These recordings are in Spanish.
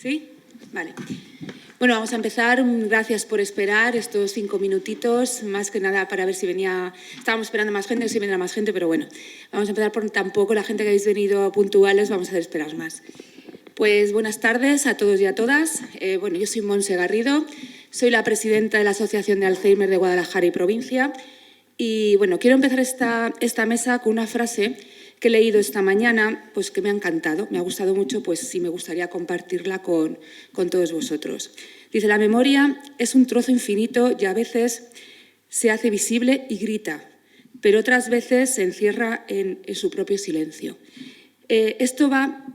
¿Sí? Vale. Bueno, vamos a empezar. Gracias por esperar estos 5 minutitos, más que nada para ver si venía... Estábamos esperando más gente, si vendrá más gente, pero bueno, vamos a empezar por tampoco la gente que habéis venido puntuales, vamos a hacer esperar más. Pues buenas tardes a todos y a todas. Bueno, yo soy Montse Garrido, soy la presidenta de la Asociación de Alzheimer de Guadalajara y Provincia. Y bueno, quiero empezar esta mesa con una frase que he leído esta mañana, pues que me ha encantado, me ha gustado mucho, pues sí me gustaría compartirla con todos vosotros. Dice, la memoria es un trozo infinito y a veces se hace visible y grita, pero otras veces se encierra en su propio silencio. Esto va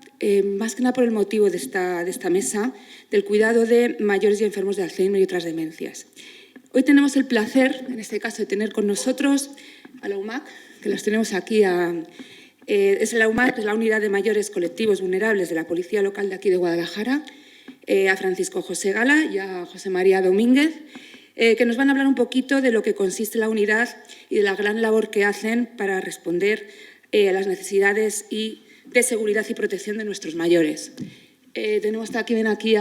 más que nada por el motivo de esta mesa, del cuidado de mayores y enfermos de Alzheimer y otras demencias. Hoy tenemos el placer, en este caso, de tener con nosotros a la UMAC, que los tenemos aquí es la UMAC, es la Unidad de Mayores Colectivos Vulnerables de la Policía Local de aquí de Guadalajara, a Francisco José Gala y a José María Domínguez, que nos van a hablar un poquito de lo que consiste la unidad y de la gran labor que hacen para responder a las necesidades de seguridad y protección de nuestros mayores. Tenemos también aquí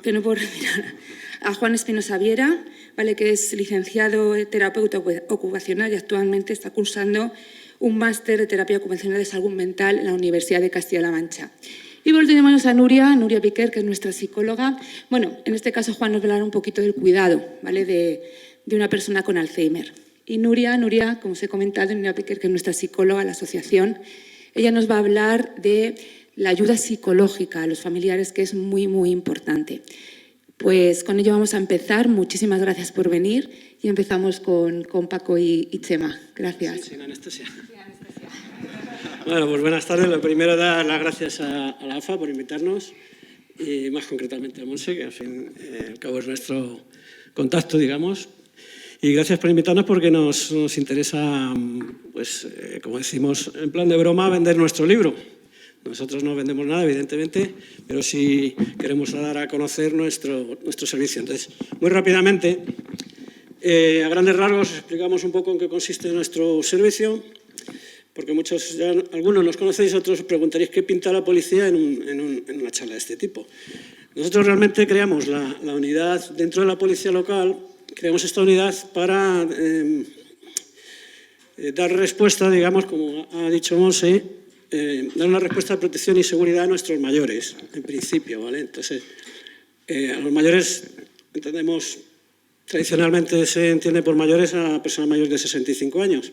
que no puedo respirar, a Juan Espinosa Viera, ¿vale? Que es licenciado terapeuta ocupacional y actualmente está cursando un máster de terapia ocupacional de salud mental en la Universidad de Castilla-La Mancha. Y luego tenemos a Nuria Piquer, que es nuestra psicóloga. Bueno, en este caso Juan nos va a hablar un poquito del cuidado, ¿vale? de una persona con Alzheimer. Y Nuria, como os he comentado, Nuria Piquer, que es nuestra psicóloga de la asociación, ella nos va a hablar de la ayuda psicológica a los familiares, que es muy, muy importante. Pues con ello vamos a empezar. Muchísimas gracias por venir y empezamos con Paco y Chema. Gracias. Sí, sin anestesia. Bueno, pues buenas tardes. Lo primero, dar las gracias a la AFA por invitarnos y más concretamente a Montse, que al fin y al cabo es nuestro contacto, digamos. Y gracias por invitarnos porque nos interesa, pues, como decimos en plan de broma, vender nuestro libro. Nosotros no vendemos nada, evidentemente, pero sí queremos dar a conocer nuestro servicio. Entonces, muy rápidamente, a grandes rasgos, explicamos un poco en qué consiste nuestro servicio, porque algunos nos conocéis, otros os preguntaréis qué pinta la policía en una charla de este tipo. Nosotros realmente creamos la unidad dentro de la policía local, creamos esta unidad para dar respuesta, digamos, como ha dicho Montse, dar una respuesta de protección y seguridad a nuestros mayores, en principio, ¿vale? Entonces, a los mayores entendemos, tradicionalmente se entiende por mayores a personas mayores de 65 años.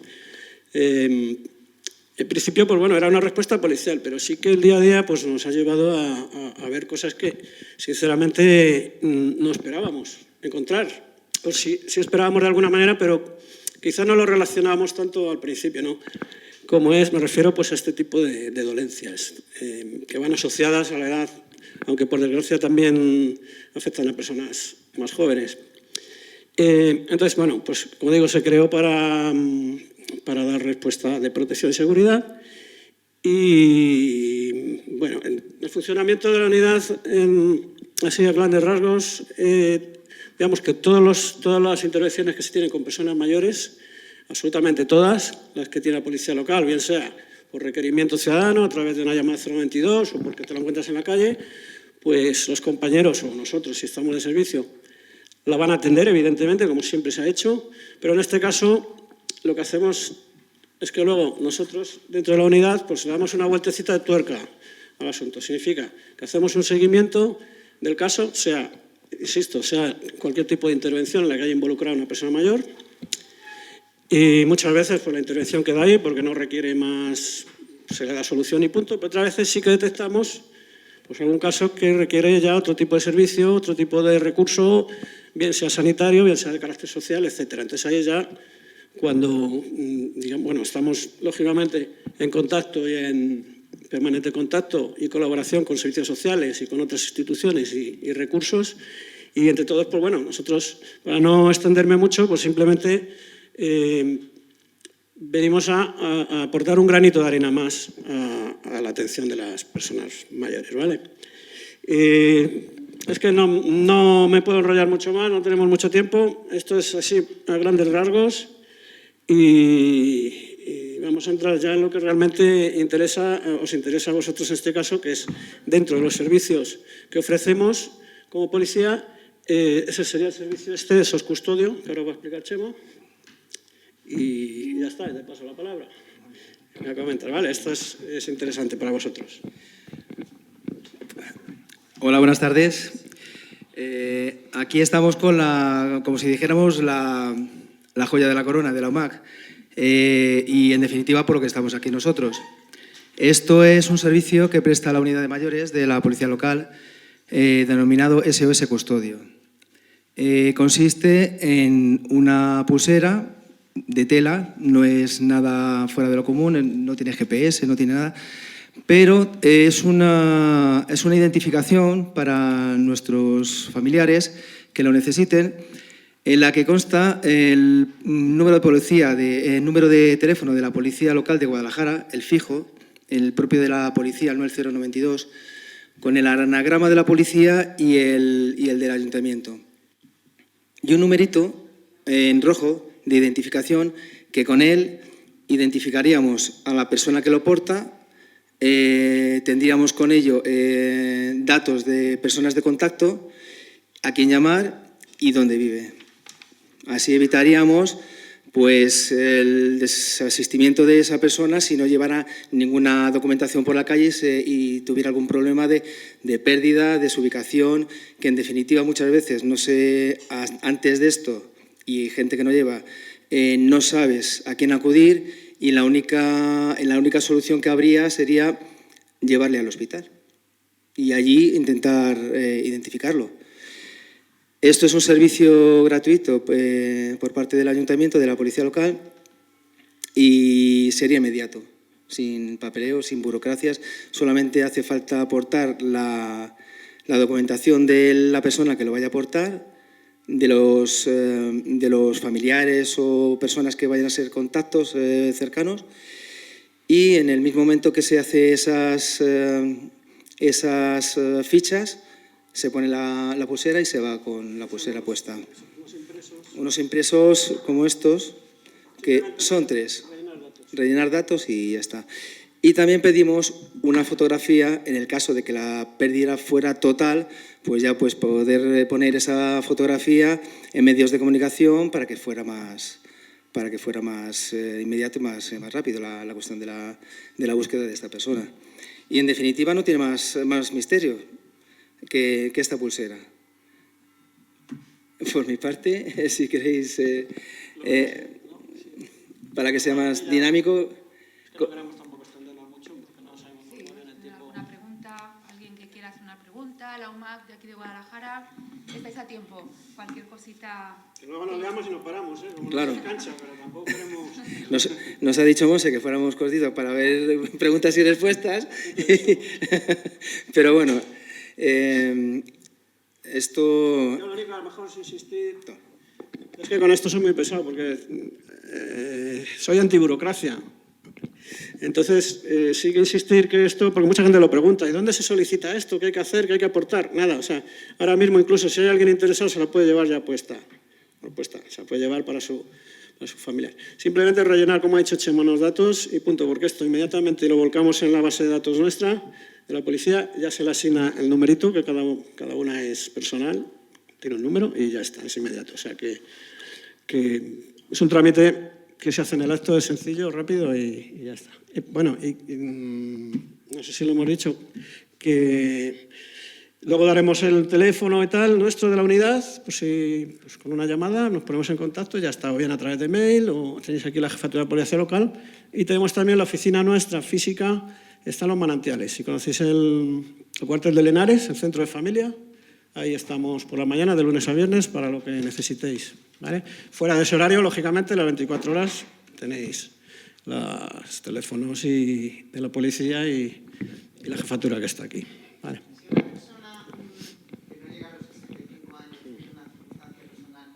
En principio, pues bueno, era una respuesta policial, pero sí que el día a día pues, nos ha llevado a ver cosas que, sinceramente, no esperábamos encontrar. O sí esperábamos de alguna manera, pero quizá no lo relacionábamos tanto al principio, ¿no? Como me refiero pues, a este tipo de dolencias que van asociadas a la edad, aunque por desgracia también afectan a personas más jóvenes. Entonces, bueno, pues como digo, se creó para dar respuesta de protección y seguridad. Y bueno, en el funcionamiento de la unidad, así a grandes rasgos, digamos que todas las intervenciones que se tienen con personas mayores, absolutamente todas las que tiene la policía local, bien sea por requerimiento ciudadano, a través de una llamada 092 o porque te lo encuentras en la calle, pues los compañeros o nosotros, si estamos de servicio, la van a atender, evidentemente, como siempre se ha hecho, pero en este caso lo que hacemos es que luego nosotros, dentro de la unidad, pues le damos una vueltecita de tuerca al asunto. Significa que hacemos un seguimiento del caso, sea cualquier tipo de intervención en la que haya involucrado a una persona mayor. Y muchas veces por la intervención que da ahí, porque no requiere más, se le da solución y punto, pero otras veces sí que detectamos pues, algún caso que requiere ya otro tipo de servicio, otro tipo de recurso, bien sea sanitario, bien sea de carácter social, etc. Entonces ahí ya cuando digamos, bueno, estamos lógicamente en contacto y en permanente contacto y colaboración con servicios sociales y con otras instituciones y recursos, y entre todos, pues bueno, nosotros, para no extenderme mucho, pues simplemente venimos a aportar un granito de arena más a la atención de las personas mayores, ¿vale? Es que no me puedo enrollar mucho más, no tenemos mucho tiempo. Esto es así a grandes rasgos y vamos a entrar ya en lo que realmente os interesa a vosotros en este caso, que es dentro de los servicios que ofrecemos como policía. Ese sería el servicio de SOS Custodio, que ahora va a explicar Chema. Y ya está, te paso la palabra. Me comentas, vale, esto es interesante para vosotros. Hola, buenas tardes. Aquí estamos con como si dijéramos, la joya de la corona de la UMAC. Y en definitiva por lo que estamos aquí nosotros. Esto es un servicio que presta la unidad de mayores de la policía local, denominado SOS Custodio. Consiste en una pulsera de tela, no es nada fuera de lo común, no tiene GPS, no tiene nada, pero es una identificación para nuestros familiares que lo necesiten, en la que consta el número de policía, el número de teléfono de la policía local de Guadalajara, el fijo, el propio de la policía, el 9092, con el anagrama de la policía y el del ayuntamiento. Y un numerito en rojo de identificación que con él identificaríamos a la persona que lo porta, tendríamos con ello datos de personas de contacto, a quién llamar y dónde vive. Así evitaríamos pues, el desasistimiento de esa persona si no llevara ninguna documentación por la calle y tuviera algún problema de pérdida, desubicación, que en definitiva muchas veces no sé, antes de esto, y gente que no lleva, no sabes a quién acudir y la única solución que habría sería llevarle al hospital y allí intentar identificarlo. Esto es un servicio gratuito por parte del ayuntamiento, de la policía local, y sería inmediato, sin papeleo, sin burocracias. Solamente hace falta aportar la documentación de la persona que lo vaya a aportar, de los familiares o personas que vayan a ser contactos cercanos, y en el mismo momento que se hace esas fichas, se pone la pulsera y se va con la pulsera puesta. Unos impresos como estos, que son 3. Rellenar datos y ya está. Y también pedimos una fotografía, en el caso de que la pérdida fuera total, pues ya pues poder poner esa fotografía en medios de comunicación para que fuera más inmediato y más rápido la cuestión de la búsqueda de esta persona. Y en definitiva no tiene más misterio que esta pulsera. Por mi parte, si queréis, para que sea más dinámico. No queremos tampoco extendernos mucho porque no sabemos muy bien el tiempo. ¿Alguna pregunta? ¿Alguien que quiera hacer una pregunta? La UMAC de aquí de Guadalajara, estáis a tiempo. Cualquier cosita. Que luego nos veamos y nos paramos, como claro. en cancha, pero tampoco queremos. Nos ha dicho Monse que fuéramos cortitos para ver preguntas y respuestas, pero bueno. Esto... Yo lo único, a lo mejor, es insistir, es que con esto soy muy pesado, porque soy antiburocracia. Entonces, sí que insistir que esto, porque mucha gente lo pregunta, ¿y dónde se solicita esto? ¿Qué hay que hacer? ¿Qué hay que aportar? Nada, o sea, ahora mismo incluso si hay alguien interesado se la puede llevar ya puesta, se la puede llevar para su familiar. Simplemente rellenar, como ha dicho Chema, los datos y punto, porque esto inmediatamente lo volcamos en la base de datos nuestra, de la policía, ya se le asigna el numerito, que cada una es personal, tiene un número y ya está, es inmediato. O sea que es un trámite que se hace en el acto, es sencillo, rápido y ya está. Bueno, no sé si lo hemos dicho, que luego daremos el teléfono y tal nuestro de la unidad, pues con una llamada nos ponemos en contacto, ya está, o bien a través de mail, o tenéis aquí la jefatura de policía local, y tenemos también la oficina nuestra física, está en Los Manantiales. Si conocéis el cuartel de Lenares, el centro de familia, ahí estamos por la mañana, de lunes a viernes, para lo que necesitéis, ¿vale? Fuera de ese horario, lógicamente, las 24 horas tenéis los teléfonos de la policía y la jefatura que está aquí, ¿vale? Si una persona que no llega a los 65 años tiene una circunstancia personal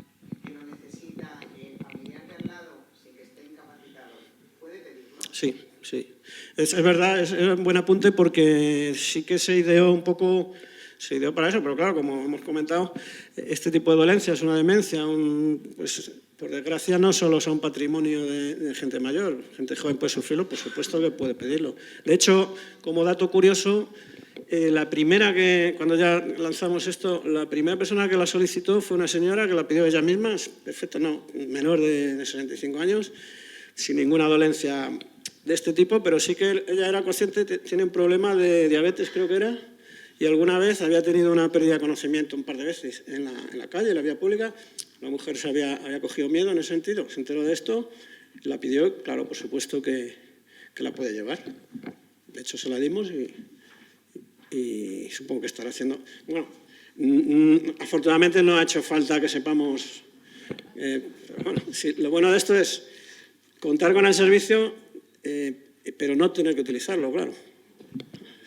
que lo necesita, el familiar de al lado, sin que esté incapacitado, ¿puede pedirlo? Sí, sí. Es verdad, es un buen apunte porque sí que se ideó para eso, pero claro, como hemos comentado, este tipo de dolencia es una demencia, pues por desgracia, no solo son patrimonio de gente mayor. Gente joven puede sufrirlo, por supuesto que puede pedirlo. De hecho, como dato curioso, cuando ya lanzamos esto, la primera persona que la solicitó fue una señora que la pidió ella misma, perfecto, no, menor de 65 años, sin ninguna dolencia de este tipo, pero sí que ella era consciente, tiene un problema de diabetes, creo que era, y alguna vez había tenido una pérdida de conocimiento un par de veces en la calle, en la vía pública. La mujer había cogido miedo en ese sentido, se enteró de esto, la pidió, claro, por supuesto que la puede llevar. De hecho, se la dimos y supongo que estará haciendo... Bueno, afortunadamente no ha hecho falta que sepamos... pero bueno, sí, lo bueno de esto es contar con el servicio, pero no tener que utilizarlo, claro.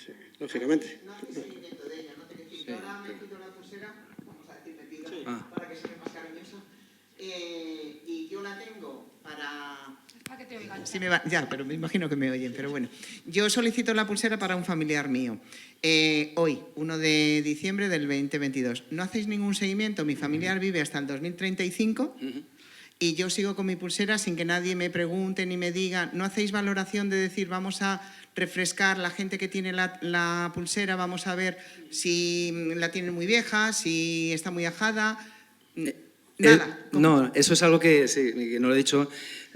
Sí, lógicamente. No hace seguimiento de ella, no te decir que ahora me pido la pulsera, vamos a decir me pido, para que sea más cariñoso, y yo la tengo para... Para que te oigan. Sí ya, pero me imagino que me oyen, pero bueno. Yo solicito la pulsera para un familiar mío. Hoy, 1 de diciembre del 2022. ¿No hacéis ningún seguimiento? Mi familiar vive hasta el 2035 y yo sigo con mi pulsera sin que nadie me pregunte ni me diga. ¿No hacéis valoración de decir vamos a refrescar la gente que tiene la pulsera, vamos a ver si la tienen muy vieja, si está muy ajada? Nada. No, eso es algo que, sí, que no lo he dicho.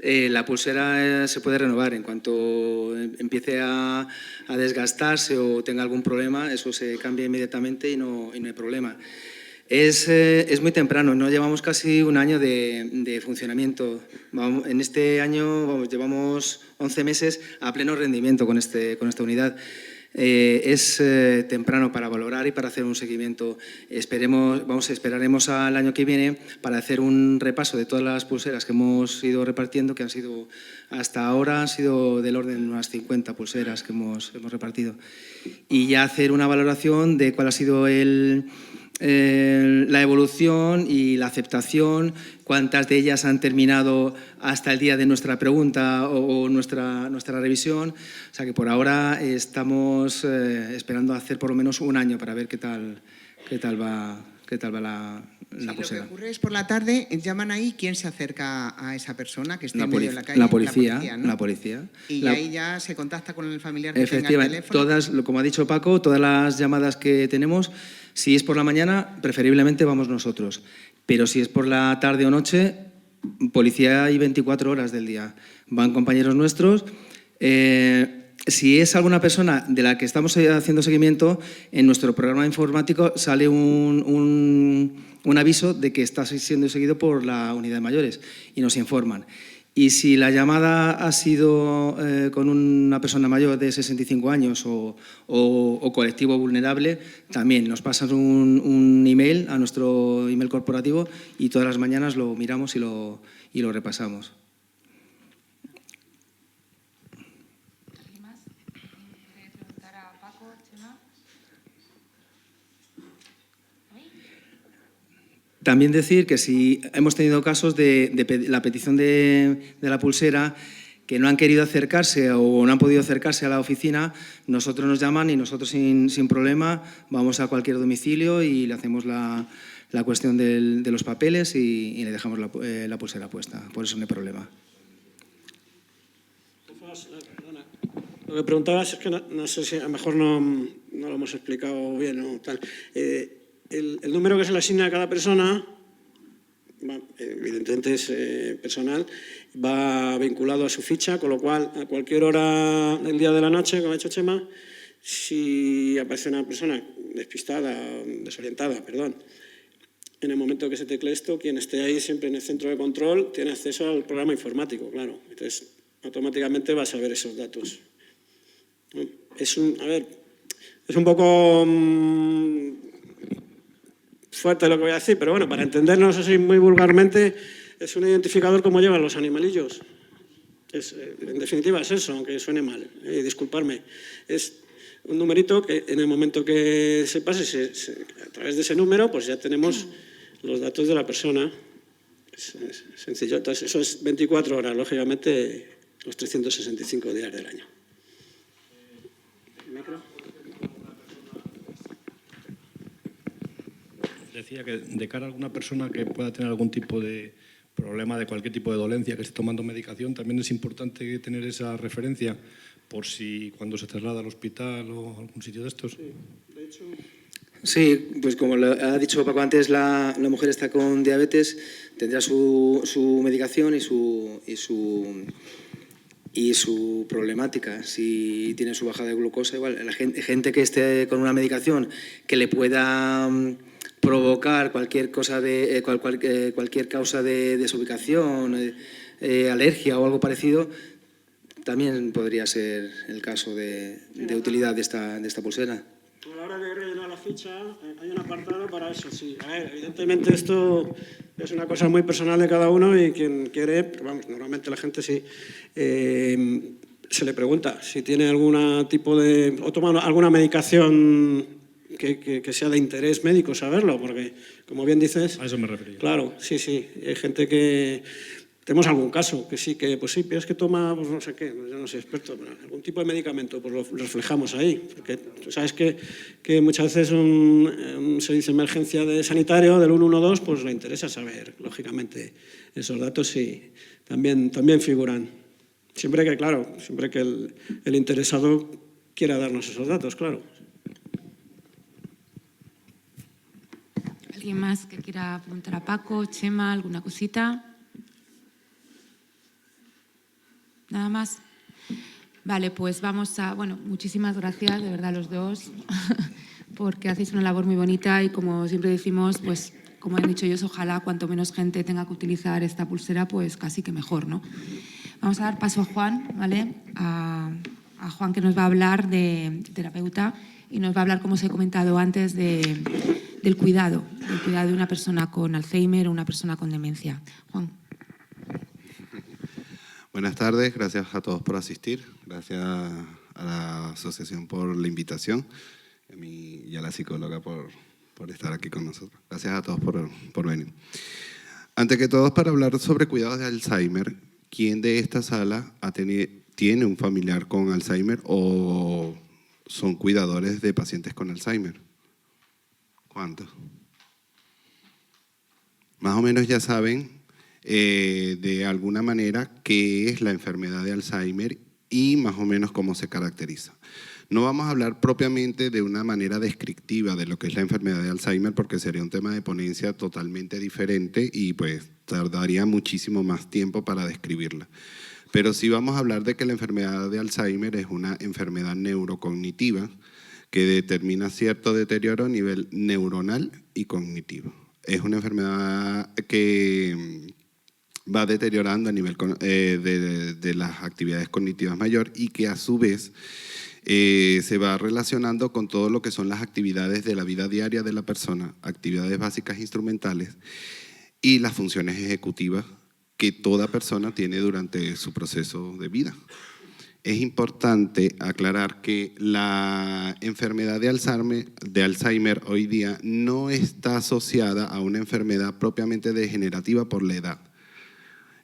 La pulsera se puede renovar en cuanto empiece a desgastarse o tenga algún problema, eso se cambia inmediatamente y no hay problema. Es muy temprano, no llevamos casi un año de funcionamiento. En este año llevamos 11 meses a pleno rendimiento con esta unidad. Es temprano para valorar y para hacer un seguimiento. Esperaremos al año que viene para hacer un repaso de todas las pulseras que hemos ido repartiendo, que han sido hasta ahora han sido del orden de unas 50 pulseras que hemos repartido. Y ya hacer una valoración de cuál ha sido la evolución y la aceptación, cuántas de ellas han terminado hasta el día de nuestra pregunta o nuestra revisión. O sea que por ahora estamos esperando hacer por lo menos un año para ver qué tal va la pulsera. Lo que ocurre es por la tarde, llaman ahí, ¿quién se acerca a esa persona que está en medio de la calle? La policía, ¿no? La policía. Y ahí ya se contacta con el familiar que tenga el Efectivamente, teléfono. como ha dicho Paco, todas las llamadas que tenemos, si es por la mañana, preferiblemente vamos nosotros. Pero si es por la tarde o noche, policía hay 24 horas del día. Van compañeros nuestros. Si es alguna persona de la que estamos haciendo seguimiento, en nuestro programa informático sale un aviso de que está siendo seguido por la unidad de mayores y nos informan. Y si la llamada ha sido con una persona mayor de 65 años o colectivo vulnerable, también nos pasan un email a nuestro email corporativo y todas las mañanas lo miramos y lo repasamos. ¿Alguien más? ¿Quiere preguntar a Paco, Chema? También decir que si hemos tenido casos de la petición de la pulsera que no han querido acercarse o no han podido acercarse a la oficina, nosotros nos llaman y nosotros sin problema vamos a cualquier domicilio y le hacemos la cuestión de los papeles y le dejamos la pulsera puesta. Por eso no hay problema. Lo que preguntabas es que no sé si a lo mejor no lo hemos explicado bien o tal. El número que se le asigna a cada persona, evidentemente es personal, va vinculado a su ficha, con lo cual a cualquier hora del día o de la noche, como ha dicho Chema, si aparece una persona desorientada, en el momento que se tecle esto, quien esté ahí siempre en el centro de control tiene acceso al programa informático, claro. Entonces, automáticamente va a saber esos datos. Es un poco fuerte lo que voy a decir, pero bueno, para entendernos así muy vulgarmente, es un identificador como llevan los animalillos. En definitiva es eso, aunque suene mal, disculparme. Es un numerito que en el momento que se pase, a través de ese número, pues ya tenemos los datos de la persona. Es sencillo. Entonces, eso es 24 horas, lógicamente, los 365 días del año. Decía que de cara a alguna persona que pueda tener algún tipo de problema de cualquier tipo de dolencia que esté tomando medicación, también es importante tener esa referencia por si cuando se traslada al hospital o a algún sitio de estos. Sí, de hecho... Sí, pues como lo ha dicho Paco antes, la mujer está con diabetes, tendrá su medicación y su problemática. Si tiene su bajada de glucosa, igual, la gente que esté con una medicación que le pueda provocar cualquier causa de desubicación, alergia o algo parecido, también podría ser el caso de utilidad de esta pulsera. A la hora de rellenar la ficha hay un apartado para eso, sí. A ver, evidentemente esto es una cosa muy personal de cada uno y quien quiere, pero vamos, normalmente la gente sí se le pregunta si tiene algún tipo de... o toma alguna medicación que sea de interés médico saberlo, porque como bien dices... A eso me refería. Claro, sí, sí. Hay gente que... Tenemos algún caso que sí, pues sí, pero es que toma, pues no sé qué, yo no soy experto, pero algún tipo de medicamento, pues lo reflejamos ahí. Porque tú sabes que muchas veces un servicio de emergencia de sanitario del 112, pues le interesa saber, lógicamente, esos datos y también figuran. Siempre que, claro, siempre que el interesado quiera darnos esos datos, claro. ¿Alguien más que quiera preguntar a Paco, Chema, alguna cosita? ¿Nada más? Vale, pues vamos a... Bueno, muchísimas gracias, de verdad, los dos, porque hacéis una labor muy bonita y como siempre decimos, pues como han dicho ellos, ojalá cuanto menos gente tenga que utilizar esta pulsera, pues casi que mejor, ¿no? Vamos a dar paso a Juan, ¿vale? A Juan, que nos va a hablar de terapeuta y nos va a hablar, como os he comentado antes, del cuidado de una persona con Alzheimer o una persona con demencia. Juan. Buenas tardes, gracias a todos por asistir, gracias a la asociación por la invitación y a la psicóloga por estar aquí con nosotros. Gracias a todos por venir. Antes que todo, para hablar sobre cuidados de Alzheimer, ¿quién de esta sala tiene un familiar con Alzheimer o son cuidadores de pacientes con Alzheimer? ¿Cuántos? Más o menos ya saben de alguna manera qué es la enfermedad de Alzheimer y más o menos cómo se caracteriza. No vamos a hablar propiamente de una manera descriptiva de lo que es la enfermedad de Alzheimer porque sería un tema de ponencia totalmente diferente y pues tardaría muchísimo más tiempo para describirla. Pero sí vamos a hablar de que la enfermedad de Alzheimer es una enfermedad neurocognitiva que determina cierto deterioro a nivel neuronal y cognitivo. Es una enfermedad que va deteriorando a nivel de las actividades cognitivas mayor y que a su vez se va relacionando con todo lo que son las actividades de la vida diaria de la persona, actividades básicas instrumentales y las funciones ejecutivas que toda persona tiene durante su proceso de vida. Es importante aclarar que la enfermedad de Alzheimer hoy día no está asociada a una enfermedad propiamente degenerativa por la edad.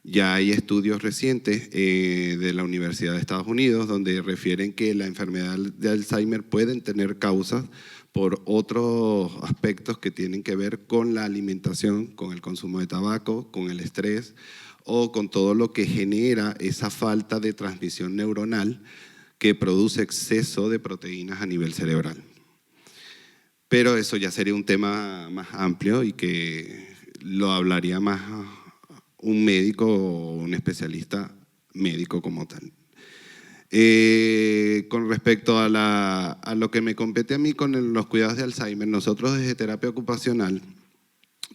Ya hay estudios recientes de la Universidad de Estados Unidos donde refieren que la enfermedad de Alzheimer pueden tener causas por otros aspectos que tienen que ver con la alimentación, con el consumo de tabaco, con el estrés o con todo lo que genera esa falta de transmisión neuronal que produce exceso de proteínas a nivel cerebral. Pero eso ya sería un tema más amplio y que lo hablaría más un médico o un especialista médico como tal. Con respecto a lo que me compete a mí con los cuidados de Alzheimer, nosotros desde terapia ocupacional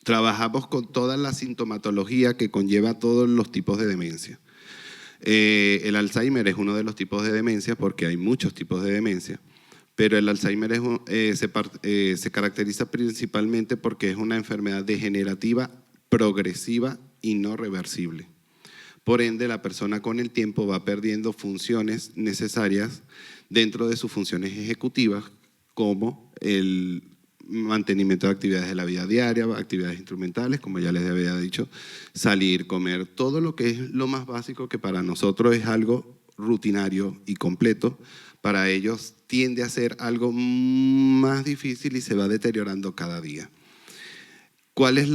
trabajamos con toda la sintomatología que conlleva todos los tipos de demencia. El Alzheimer es uno de los tipos de demencia porque hay muchos tipos de demencia, pero el Alzheimer se caracteriza principalmente porque es una enfermedad degenerativa, progresiva y no reversible. Por ende, la persona con el tiempo va perdiendo funciones necesarias dentro de sus funciones ejecutivas, como el mantenimiento de actividades de la vida diaria, actividades instrumentales, como ya les había dicho, salir, comer, todo lo que es lo más básico que para nosotros es algo rutinario y completo, para ellos tiende a ser algo más difícil y se va deteriorando cada día. ¿Cuál es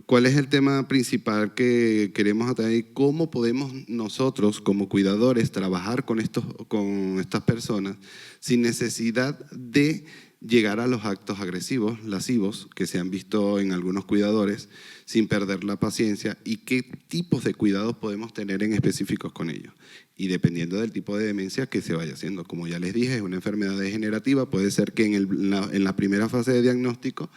¿Cuál es el tema principal que queremos atraer? ¿Cómo podemos nosotros, como cuidadores, trabajar con estas personas sin necesidad de llegar a los actos agresivos, lascivos, que se han visto en algunos cuidadores, sin perder la paciencia? ¿Y qué tipos de cuidados podemos tener en específicos con ellos? Y dependiendo del tipo de demencia que se vaya haciendo. Como ya les dije, es una enfermedad degenerativa. Puede ser que en la primera fase de diagnóstico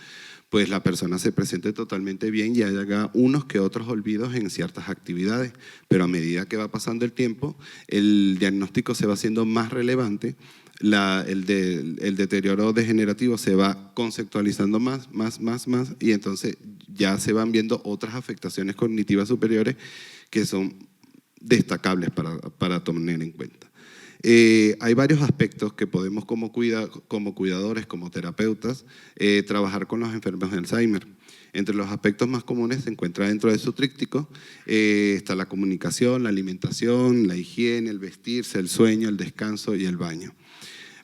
pues la persona se presente totalmente bien y haya unos que otros olvidos en ciertas actividades, pero a medida que va pasando el tiempo, el diagnóstico se va haciendo más relevante, el deterioro degenerativo se va conceptualizando más, y entonces ya se van viendo otras afectaciones cognitivas superiores que son destacables para tener en cuenta. Hay varios aspectos que podemos como cuidadores, como terapeutas, trabajar con los enfermos de Alzheimer. Entre los aspectos más comunes se encuentra dentro de su tríptico, está la comunicación, la alimentación, la higiene, el vestirse, el sueño, el descanso y el baño.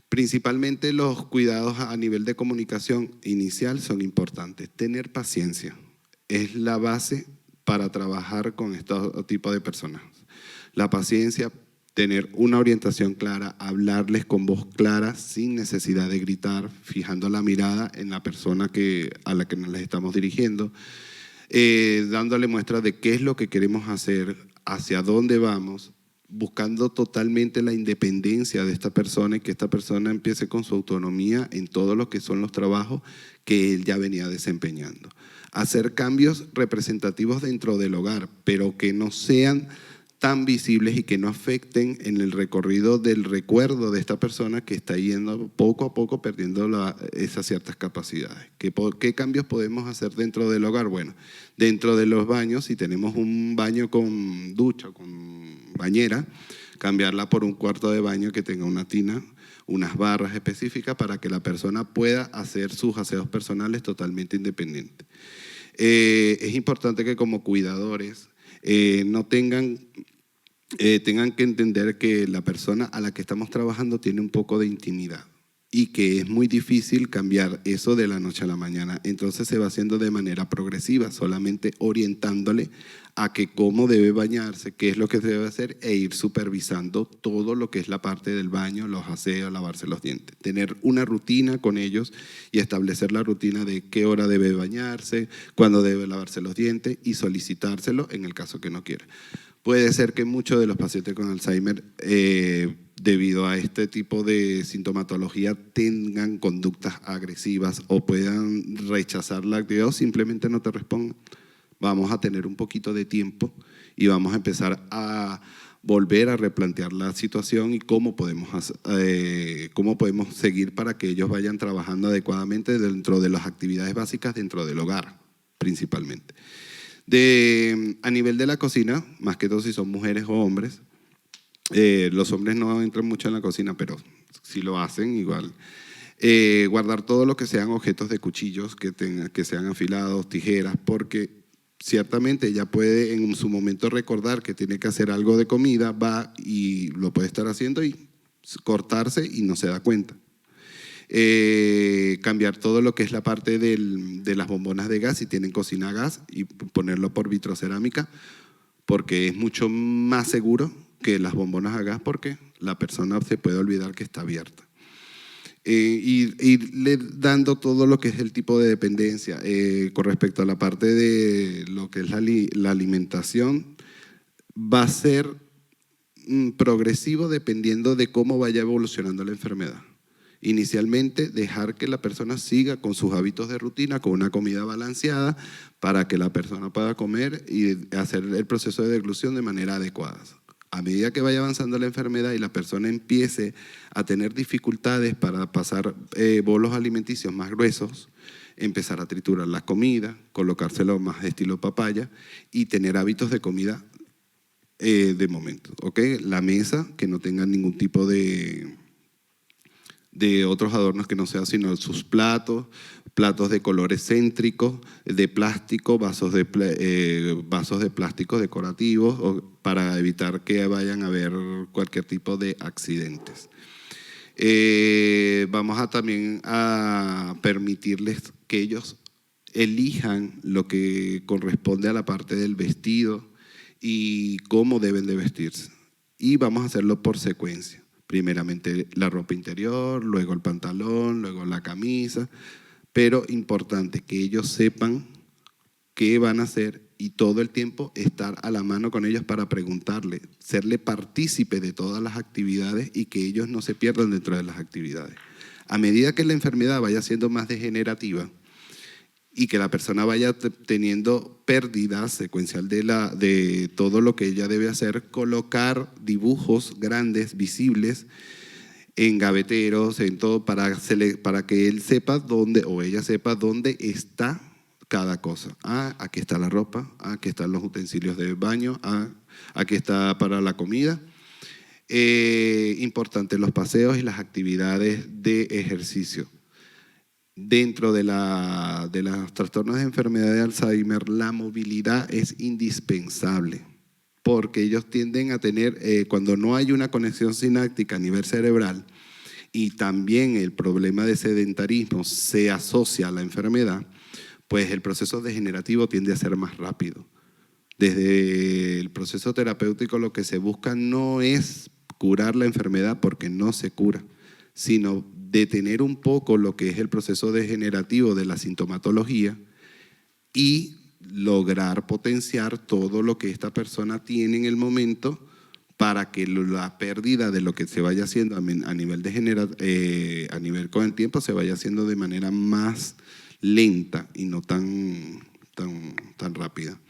Principalmente los cuidados a nivel de comunicación inicial son importantes. Tener paciencia es la base para trabajar con estos tipos de personas. La paciencia, tener una orientación clara, hablarles con voz clara, sin necesidad de gritar, fijando la mirada en la persona a la que nos les estamos dirigiendo, dándole muestras de qué es lo que queremos hacer, hacia dónde vamos, buscando totalmente la independencia de esta persona y que esta persona empiece con su autonomía en todo lo que son los trabajos que él ya venía desempeñando. Hacer cambios representativos dentro del hogar, pero que no sean tan visibles y que no afecten en el recorrido del recuerdo de esta persona que está yendo poco a poco perdiendo esas ciertas capacidades. ¿Qué cambios podemos hacer dentro del hogar? Bueno, dentro de los baños, si tenemos un baño con ducha, con bañera, cambiarla por un cuarto de baño que tenga una tina, unas barras específicas para que la persona pueda hacer sus aseos personales totalmente independiente. Es importante que como cuidadores no tengan que entender que la persona a la que estamos trabajando tiene un poco de intimidad y que es muy difícil cambiar eso de la noche a la mañana. Entonces se va haciendo de manera progresiva, solamente orientándole a que cómo debe bañarse, qué es lo que se debe hacer e ir supervisando todo lo que es la parte del baño, los aseos, lavarse los dientes. Tener una rutina con ellos y establecer la rutina de qué hora debe bañarse, cuándo debe lavarse los dientes y solicitárselo en el caso que no quiera. Puede ser que muchos de los pacientes con Alzheimer, debido a este tipo de sintomatología, tengan conductas agresivas o puedan rechazar la actividad o simplemente no te respondan. Vamos a tener un poquito de tiempo y vamos a empezar a volver a replantear la situación y cómo podemos seguir para que ellos vayan trabajando adecuadamente dentro de las actividades básicas dentro del hogar, principalmente. A nivel de la cocina, más que todo si son mujeres o hombres, los hombres no entran mucho en la cocina, pero si lo hacen igual. Guardar todo lo que sean objetos de cuchillos que sean afilados, tijeras, porque ciertamente ella puede en su momento recordar que tiene que hacer algo de comida, va y lo puede estar haciendo y cortarse y no se da cuenta. Cambiar todo lo que es la parte de las bombonas de gas, si tienen cocina a gas, y ponerlo por vitrocerámica, porque es mucho más seguro que las bombonas a gas, porque la persona se puede olvidar que está abierta. Irle dando todo lo que es el tipo de dependencia. Con respecto a la parte de lo que es la alimentación, va a ser progresivo dependiendo de cómo vaya evolucionando la enfermedad. Inicialmente, dejar que la persona siga con sus hábitos de rutina, con una comida balanceada, para que la persona pueda comer y hacer el proceso de deglución de manera adecuada. A medida que vaya avanzando la enfermedad y la persona empiece a tener dificultades para pasar bolos alimenticios más gruesos, empezar a triturar la comida, colocárselo más estilo papaya y tener hábitos de comida de momento. ¿Okay? La mesa, que no tenga ningún tipo de otros adornos que no sean sino sus platos de colores céntricos, de plástico, vasos de plástico decorativos para evitar que vayan a haber cualquier tipo de accidentes. Vamos a también a permitirles que ellos elijan lo que corresponde a la parte del vestido y cómo deben de vestirse. Y vamos a hacerlo por secuencia. Primeramente la ropa interior, luego el pantalón, luego la camisa, pero importante que ellos sepan qué van a hacer y todo el tiempo estar a la mano con ellos para preguntarle, serle partícipe de todas las actividades y que ellos no se pierdan dentro de las actividades. A medida que la enfermedad vaya siendo más degenerativa y que la persona vaya teniendo pérdida secuencial de todo lo que ella debe hacer, colocar dibujos grandes, visibles, en gaveteros, en todo, para que él sepa dónde, o ella sepa dónde está cada cosa. Aquí está la ropa, aquí están los utensilios de baño, aquí está para la comida. Importante, los paseos y las actividades de ejercicio. Dentro de los trastornos de enfermedad de Alzheimer, la movilidad es indispensable, porque ellos tienden a tener, cuando no hay una conexión sináptica a nivel cerebral y también el problema de sedentarismo se asocia a la enfermedad, pues el proceso degenerativo tiende a ser más rápido. Desde el proceso terapéutico lo que se busca no es curar la enfermedad, porque no se cura, sino detener un poco lo que es el proceso degenerativo de la sintomatología y lograr potenciar todo lo que esta persona tiene en el momento para que la pérdida de lo que se vaya haciendo a nivel con el tiempo se vaya haciendo de manera más lenta y no tan rápida.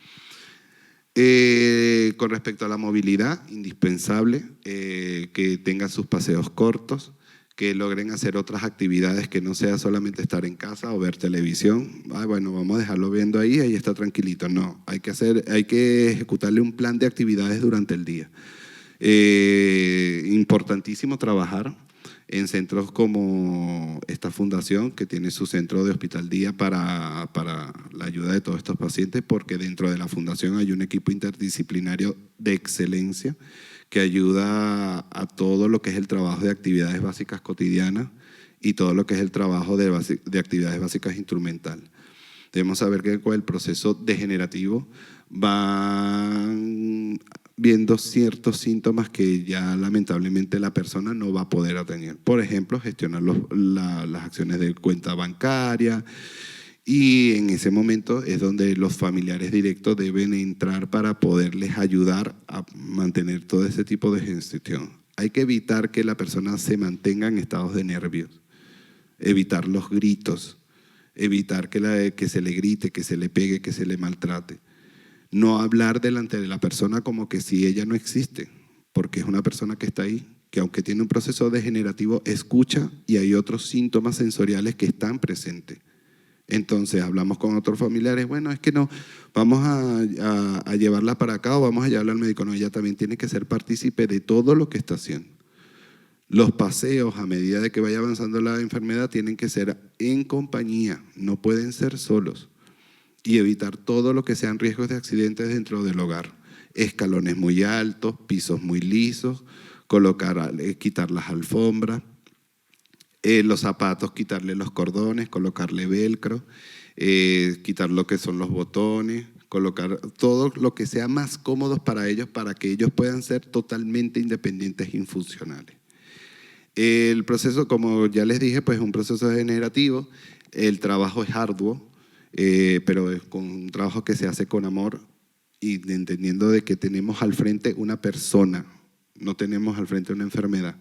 Con respecto a la movilidad, indispensable que tengan sus paseos cortos, que logren hacer otras actividades que no sea solamente estar en casa o ver televisión. Bueno, vamos a dejarlo viendo ahí está tranquilito. No, hay que ejecutarle un plan de actividades durante el día. Importantísimo trabajar en centros como esta fundación, que tiene su centro de Hospital Día para la ayuda de todos estos pacientes, porque dentro de la fundación hay un equipo interdisciplinario de excelencia que ayuda a todo lo que es el trabajo de actividades básicas cotidianas y todo lo que es el trabajo de actividades básicas instrumental. Debemos saber que con el proceso degenerativo van viendo ciertos síntomas que ya lamentablemente la persona no va a poder atender. Por ejemplo, gestionar las acciones de cuenta bancaria, y en ese momento es donde los familiares directos deben entrar para poderles ayudar a mantener todo ese tipo de gestión. Hay que evitar que la persona se mantenga en estados de nervios, evitar los gritos, evitar que se le grite, que se le pegue, que se le maltrate. No hablar delante de la persona como que si ella no existe, porque es una persona que está ahí, que aunque tiene un proceso degenerativo, escucha y hay otros síntomas sensoriales que están presentes. Entonces hablamos con otros familiares, bueno, es que no, vamos a llevarla para acá o vamos a llevarla al médico. No, ella también tiene que ser partícipe de todo lo que está haciendo. Los paseos, a medida de que vaya avanzando la enfermedad, tienen que ser en compañía, no pueden ser solos. Y evitar todo lo que sean riesgos de accidentes dentro del hogar. Escalones muy altos, pisos muy lisos, quitar las alfombras, los zapatos, quitarle los cordones, colocarle velcro, quitar lo que son los botones, colocar todo lo que sea más cómodo para ellos, para que ellos puedan ser totalmente independientes y funcionales. El proceso, como ya les dije, pues es un proceso degenerativo. El trabajo es arduo, pero es con un trabajo que se hace con amor y entendiendo de que tenemos al frente una persona, no tenemos al frente una enfermedad.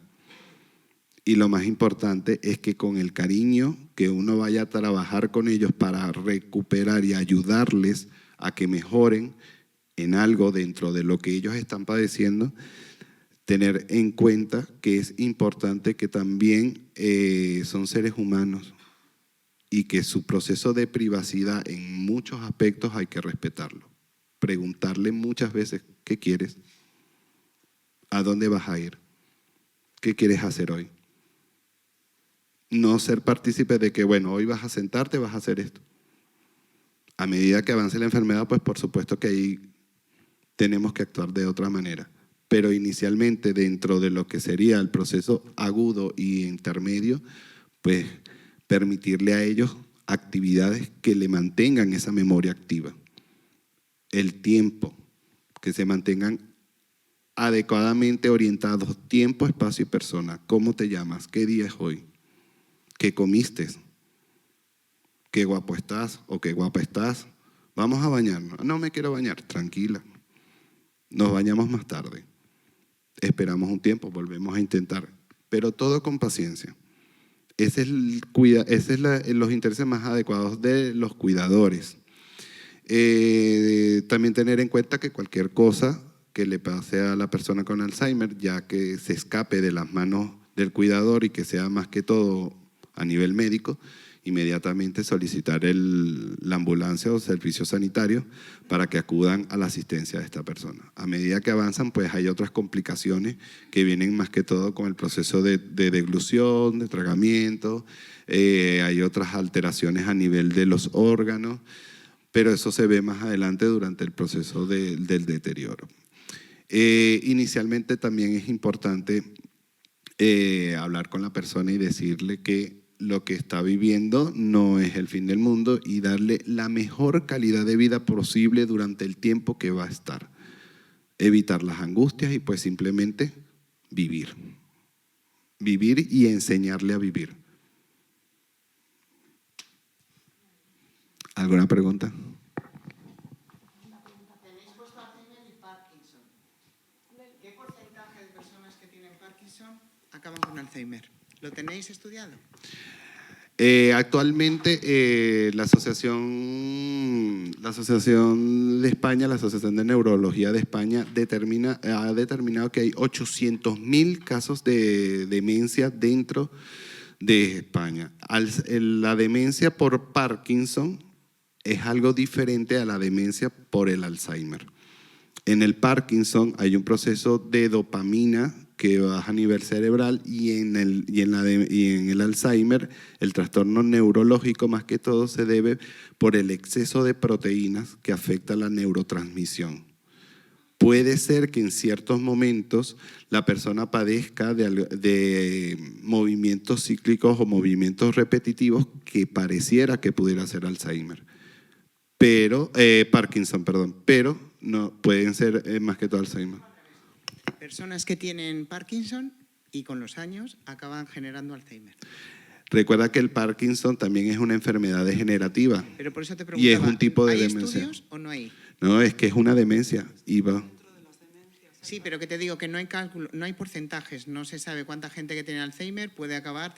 Y lo más importante es que con el cariño que uno vaya a trabajar con ellos para recuperar y ayudarles a que mejoren en algo dentro de lo que ellos están padeciendo, tener en cuenta que es importante que también son seres humanos y que su proceso de privacidad en muchos aspectos hay que respetarlo. Preguntarle muchas veces, ¿qué quieres? ¿A dónde vas a ir? ¿Qué quieres hacer hoy? No ser partícipe de que, bueno, hoy vas a sentarte, vas a hacer esto. A medida que avance la enfermedad, pues por supuesto que ahí tenemos que actuar de otra manera. Pero inicialmente, dentro de lo que sería el proceso agudo y intermedio, pues permitirle a ellos actividades que le mantengan esa memoria activa. El tiempo, que se mantengan adecuadamente orientados, tiempo, espacio y persona. ¿Cómo te llamas? ¿Qué día es hoy? ¿Qué comiste? ¿Qué guapo estás o qué guapa estás? Vamos a bañarnos. No me quiero bañar, tranquila. Nos bañamos más tarde. Esperamos un tiempo, volvemos a intentar, pero todo con paciencia. Ese es los intereses más adecuados de los cuidadores. También tener en cuenta que cualquier cosa que le pase a la persona con Alzheimer, ya que se escape de las manos del cuidador y que sea más que todo a nivel médico, inmediatamente solicitar la ambulancia o servicio sanitario para que acudan a la asistencia de esta persona. A medida que avanzan, pues hay otras complicaciones que vienen más que todo con el proceso de deglución, de tragamiento, hay otras alteraciones a nivel de los órganos, pero eso se ve más adelante durante el proceso del deterioro. Inicialmente también es importante hablar con la persona y decirle que lo que está viviendo no es el fin del mundo y darle la mejor calidad de vida posible durante el tiempo que va a estar. Evitar las angustias y pues simplemente vivir. Vivir y enseñarle a vivir. ¿Alguna pregunta? Tenéis puesto Alzheimer y Parkinson. ¿Qué porcentaje de personas que tienen Parkinson acaban con Alzheimer? ¿Lo tenéis estudiado? Actualmente la Asociación de España, la Asociación de Neurología de España ha determinado que hay 800.000 casos de demencia dentro de España. La demencia por Parkinson es algo diferente a la demencia por el Alzheimer. En el Parkinson hay un proceso de dopamina que baja a nivel cerebral y en el Alzheimer el trastorno neurológico más que todo se debe por el exceso de proteínas que afecta la neurotransmisión. Puede ser que en ciertos momentos la persona padezca de movimientos cíclicos o movimientos repetitivos que pareciera que pudiera ser Alzheimer. Parkinson, pero no pueden ser más que todo Alzheimer. Personas que tienen Parkinson y con los años acaban generando Alzheimer. Recuerda que el Parkinson también es una enfermedad degenerativa. Pero por eso te Y es preguntaba, un tipo de ¿hay demencia. estudios o no hay? No, es que es una demencia. Sí, pero que te digo que no hay cálculo, no hay porcentajes, no se sabe cuánta gente que tiene Alzheimer puede acabar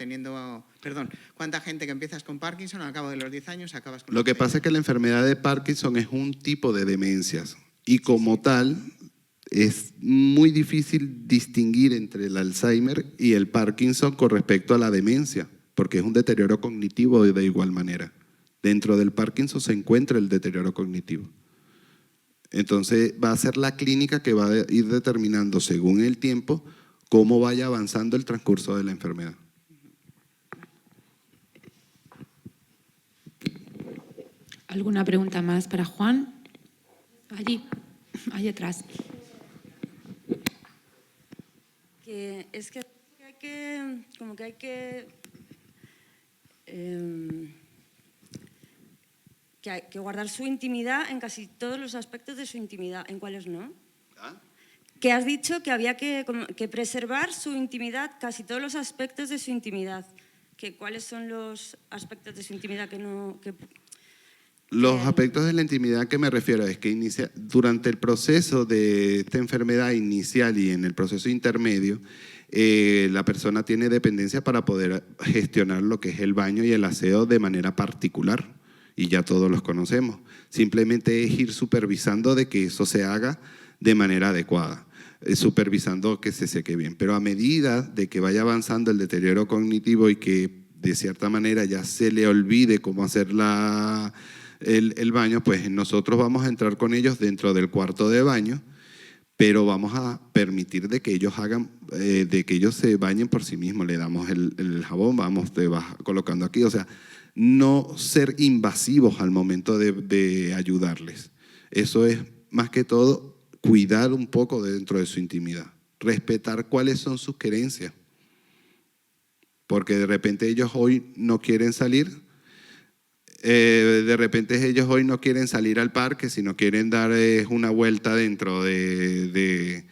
cuánta gente que empiezas con Parkinson al cabo de los 10 años acabas con Lo que Alzheimer. pasa es que la enfermedad de Parkinson es un tipo de demencias y como tal es muy difícil distinguir entre el Alzheimer y el Parkinson con respecto a la demencia, porque es un deterioro cognitivo de igual manera. Dentro del Parkinson se encuentra el deterioro cognitivo. Entonces va a ser la clínica que va a ir determinando según el tiempo cómo vaya avanzando el transcurso de la enfermedad. ¿Alguna pregunta más para Juan? Allí atrás. Que es que hay que guardar su intimidad en casi todos los aspectos de su intimidad, ¿en cuáles no? Que has dicho que había que preservar su intimidad, casi todos los aspectos de su intimidad. ¿Cuáles son los aspectos de su intimidad que no...? Los aspectos de la intimidad que me refiero es que durante el proceso de esta enfermedad inicial y en el proceso intermedio, la persona tiene dependencia para poder gestionar lo que es el baño y el aseo de manera particular, y ya todos los conocemos. Simplemente es ir supervisando de que eso se haga de manera adecuada, supervisando que se seque bien. Pero a medida de que vaya avanzando el deterioro cognitivo y que de cierta manera ya se le olvide cómo hacer el baño, pues nosotros vamos a entrar con ellos dentro del cuarto de baño, pero vamos a permitir de que ellos se bañen por sí mismos. Le damos el jabón, te vas colocando aquí, o sea, no ser invasivos al momento de ayudarles. Eso es más que todo cuidar un poco dentro de su intimidad, respetar cuáles son sus querencias, porque de repente ellos hoy no quieren salir. De repente ellos hoy no quieren salir al parque, sino quieren dar una vuelta dentro del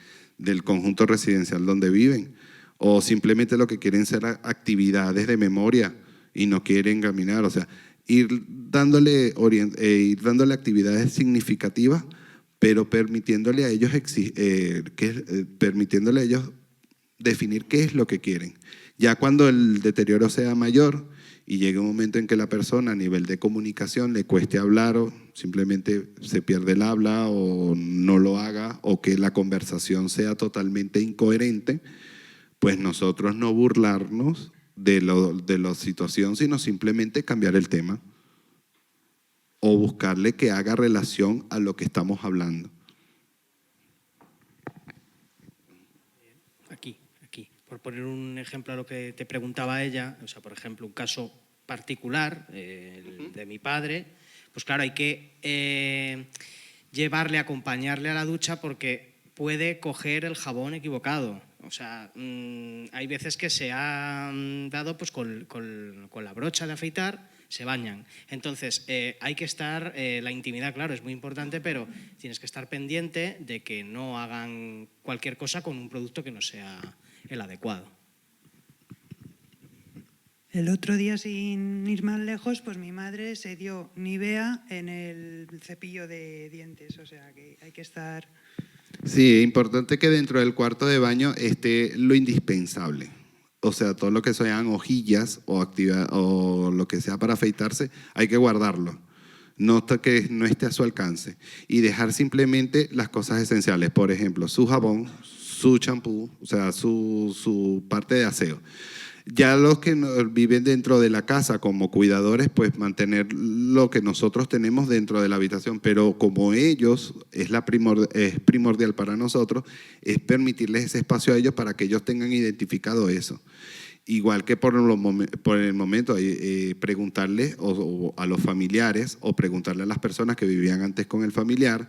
conjunto residencial donde viven. O simplemente lo que quieren ser actividades de memoria y no quieren caminar. O sea, ir dándole actividades significativas, pero permitiéndole a ellos definir qué es lo que quieren. Ya cuando el deterioro sea mayor y llegue un momento en que la persona a nivel de comunicación le cueste hablar o simplemente se pierde el habla o no lo haga o que la conversación sea totalmente incoherente, pues nosotros no burlarnos de la situación, sino simplemente cambiar el tema o buscarle que haga relación a lo que estamos hablando. Aquí, por poner un ejemplo a lo que te preguntaba ella, o sea, por ejemplo, un caso particular, el de mi padre, pues claro, hay que llevarle, acompañarle a la ducha porque puede coger el jabón equivocado. O sea, hay veces que se han dado pues con la brocha de afeitar, se bañan. Entonces, hay que estar, la intimidad, claro, es muy importante, pero tienes que estar pendiente de que no hagan cualquier cosa con un producto que no sea el adecuado. El otro día, sin ir más lejos, pues mi madre se dio Nivea en el cepillo de dientes, o sea que hay que estar... Sí, es importante que dentro del cuarto de baño esté lo indispensable. O sea, todo lo que sean hojillas o lo que sea para afeitarse, hay que guardarlo. No que no esté a su alcance. Y dejar simplemente las cosas esenciales. Por ejemplo, su jabón, su champú, o sea, su parte de aseo. Ya los que viven dentro de la casa como cuidadores, pues mantener lo que nosotros tenemos dentro de la habitación, pero como ellos es primordial para nosotros, es permitirles ese espacio a ellos para que ellos tengan identificado eso. Igual que por el momento, preguntarles a los familiares o preguntarle a las personas que vivían antes con el familiar,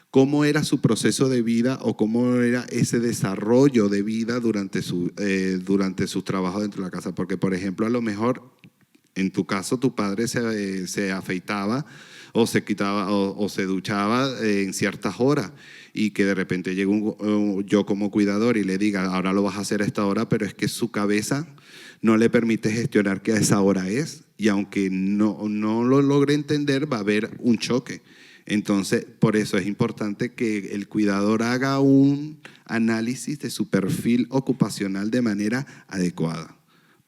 cómo era su proceso de vida o cómo era ese desarrollo de vida durante su trabajo dentro de la casa. Porque, por ejemplo, a lo mejor, en tu caso, tu padre se afeitaba o se quitaba o se duchaba en ciertas horas y que de repente llegue yo como cuidador y le diga, ahora lo vas a hacer a esta hora, pero es que su cabeza no le permite gestionar que a esa hora es, y aunque no lo logre entender, va a haber un choque. Entonces, por eso es importante que el cuidador haga un análisis de su perfil ocupacional de manera adecuada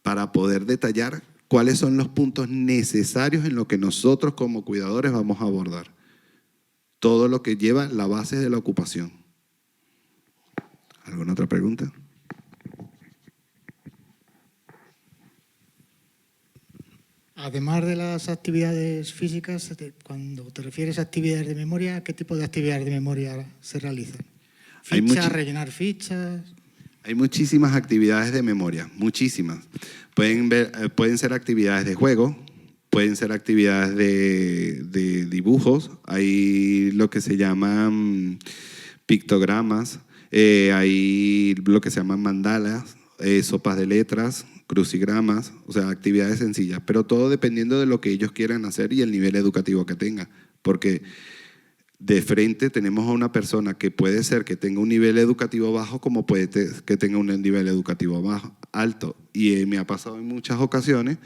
para poder detallar cuáles son los puntos necesarios en lo que nosotros como cuidadores vamos a abordar. Todo lo que lleva la base de la ocupación. ¿Alguna otra pregunta? Además de las actividades físicas, cuando te refieres a actividades de memoria, ¿qué tipo de actividades de memoria se realizan? ¿Fichas, rellenar fichas? Hay muchísimas actividades de memoria, muchísimas. Pueden ser actividades de juego, pueden ser actividades de dibujos, hay lo que se llaman pictogramas, hay lo que se llaman mandalas, sopas de letras, crucigramas, o sea, actividades sencillas, pero todo dependiendo de lo que ellos quieran hacer y el nivel educativo que tengan, porque de frente tenemos a una persona que puede ser que tenga un nivel educativo bajo como puede que tenga un nivel educativo alto, y me ha pasado en muchas ocasiones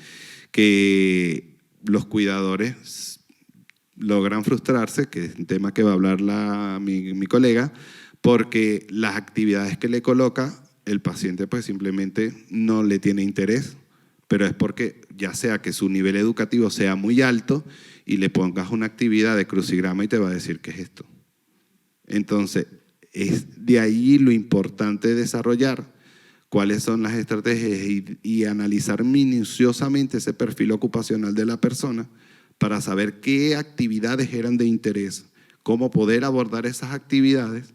que los cuidadores logran frustrarse, que es un tema que va a hablar mi colega, porque las actividades que le coloca el paciente pues simplemente no le tiene interés, pero es porque ya sea que su nivel educativo sea muy alto y le pongas una actividad de crucigrama y te va a decir ¿qué es esto? Entonces, es de ahí lo importante de desarrollar cuáles son las estrategias y analizar minuciosamente ese perfil ocupacional de la persona para saber qué actividades eran de interés, cómo poder abordar esas actividades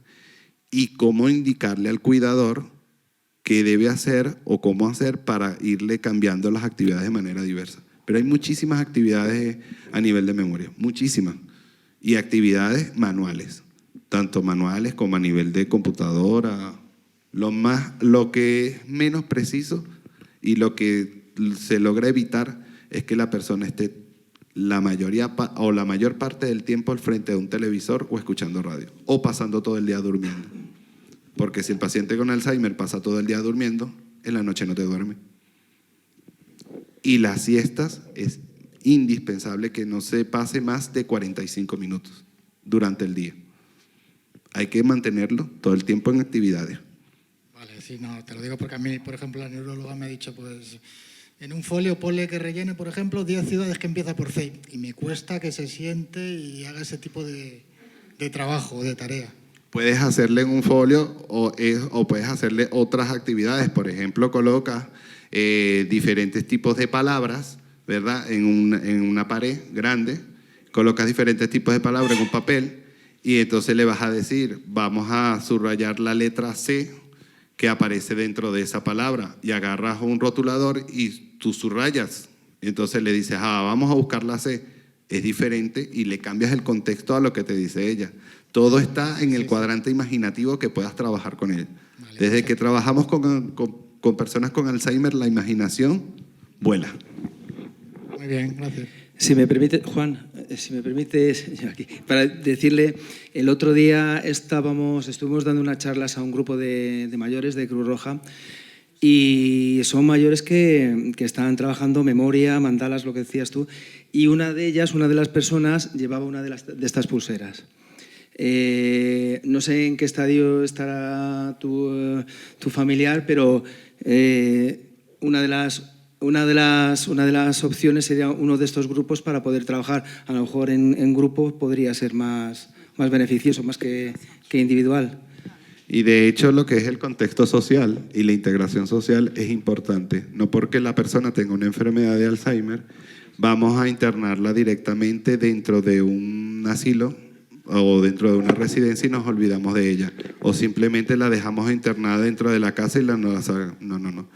y cómo indicarle al cuidador qué debe hacer o cómo hacer para irle cambiando las actividades de manera diversa. Pero hay muchísimas actividades a nivel de memoria, muchísimas. Y actividades manuales, tanto manuales como a nivel de computadora. Lo que es menos preciso y lo que se logra evitar es que la persona esté la mayor parte del tiempo al frente de un televisor o escuchando radio, o pasando todo el día durmiendo. Porque si el paciente con Alzheimer pasa todo el día durmiendo, en la noche no te duerme. Y las siestas es indispensable que no se pase más de 45 minutos durante el día. Hay que mantenerlo todo el tiempo en actividades. Vale, sí, no, te lo digo porque a mí, por ejemplo, la neuróloga me ha dicho, pues, en un folio ponle que rellene, por ejemplo, 10 ciudades que empieza por C, y me cuesta que se siente y haga ese tipo de trabajo, de tarea. Puedes hacerle en un folio o puedes hacerle otras actividades. Por ejemplo, colocas diferentes tipos de palabras, ¿verdad? En una pared grande, colocas diferentes tipos de palabras en un papel y entonces le vas a decir, vamos a subrayar la letra C que aparece dentro de esa palabra, y agarras un rotulador y tú subrayas. Entonces le dices, vamos a buscar la C. Es diferente y le cambias el contexto a lo que te dice ella. Todo está en el cuadrante imaginativo que puedas trabajar con él. Vale, desde que trabajamos con personas con Alzheimer, la imaginación vuela. Muy bien, gracias. Si me permite, Juan, si me permites, aquí, para decirle, el otro día estuvimos dando unas charlas a un grupo de mayores de Cruz Roja, y son mayores que están trabajando memoria, mandalas, lo que decías tú, y una de las personas llevaba una de estas pulseras. No sé en qué estadio estará tu familiar, pero una de las opciones sería uno de estos grupos para poder trabajar. A lo mejor en grupo podría ser más beneficioso, más que individual. Y de hecho lo que es el contexto social y la integración social es importante. No porque la persona tenga una enfermedad de Alzheimer, vamos a internarla directamente dentro de un asilo o dentro de una residencia y nos olvidamos de ella. O simplemente la dejamos internada dentro de la casa y no.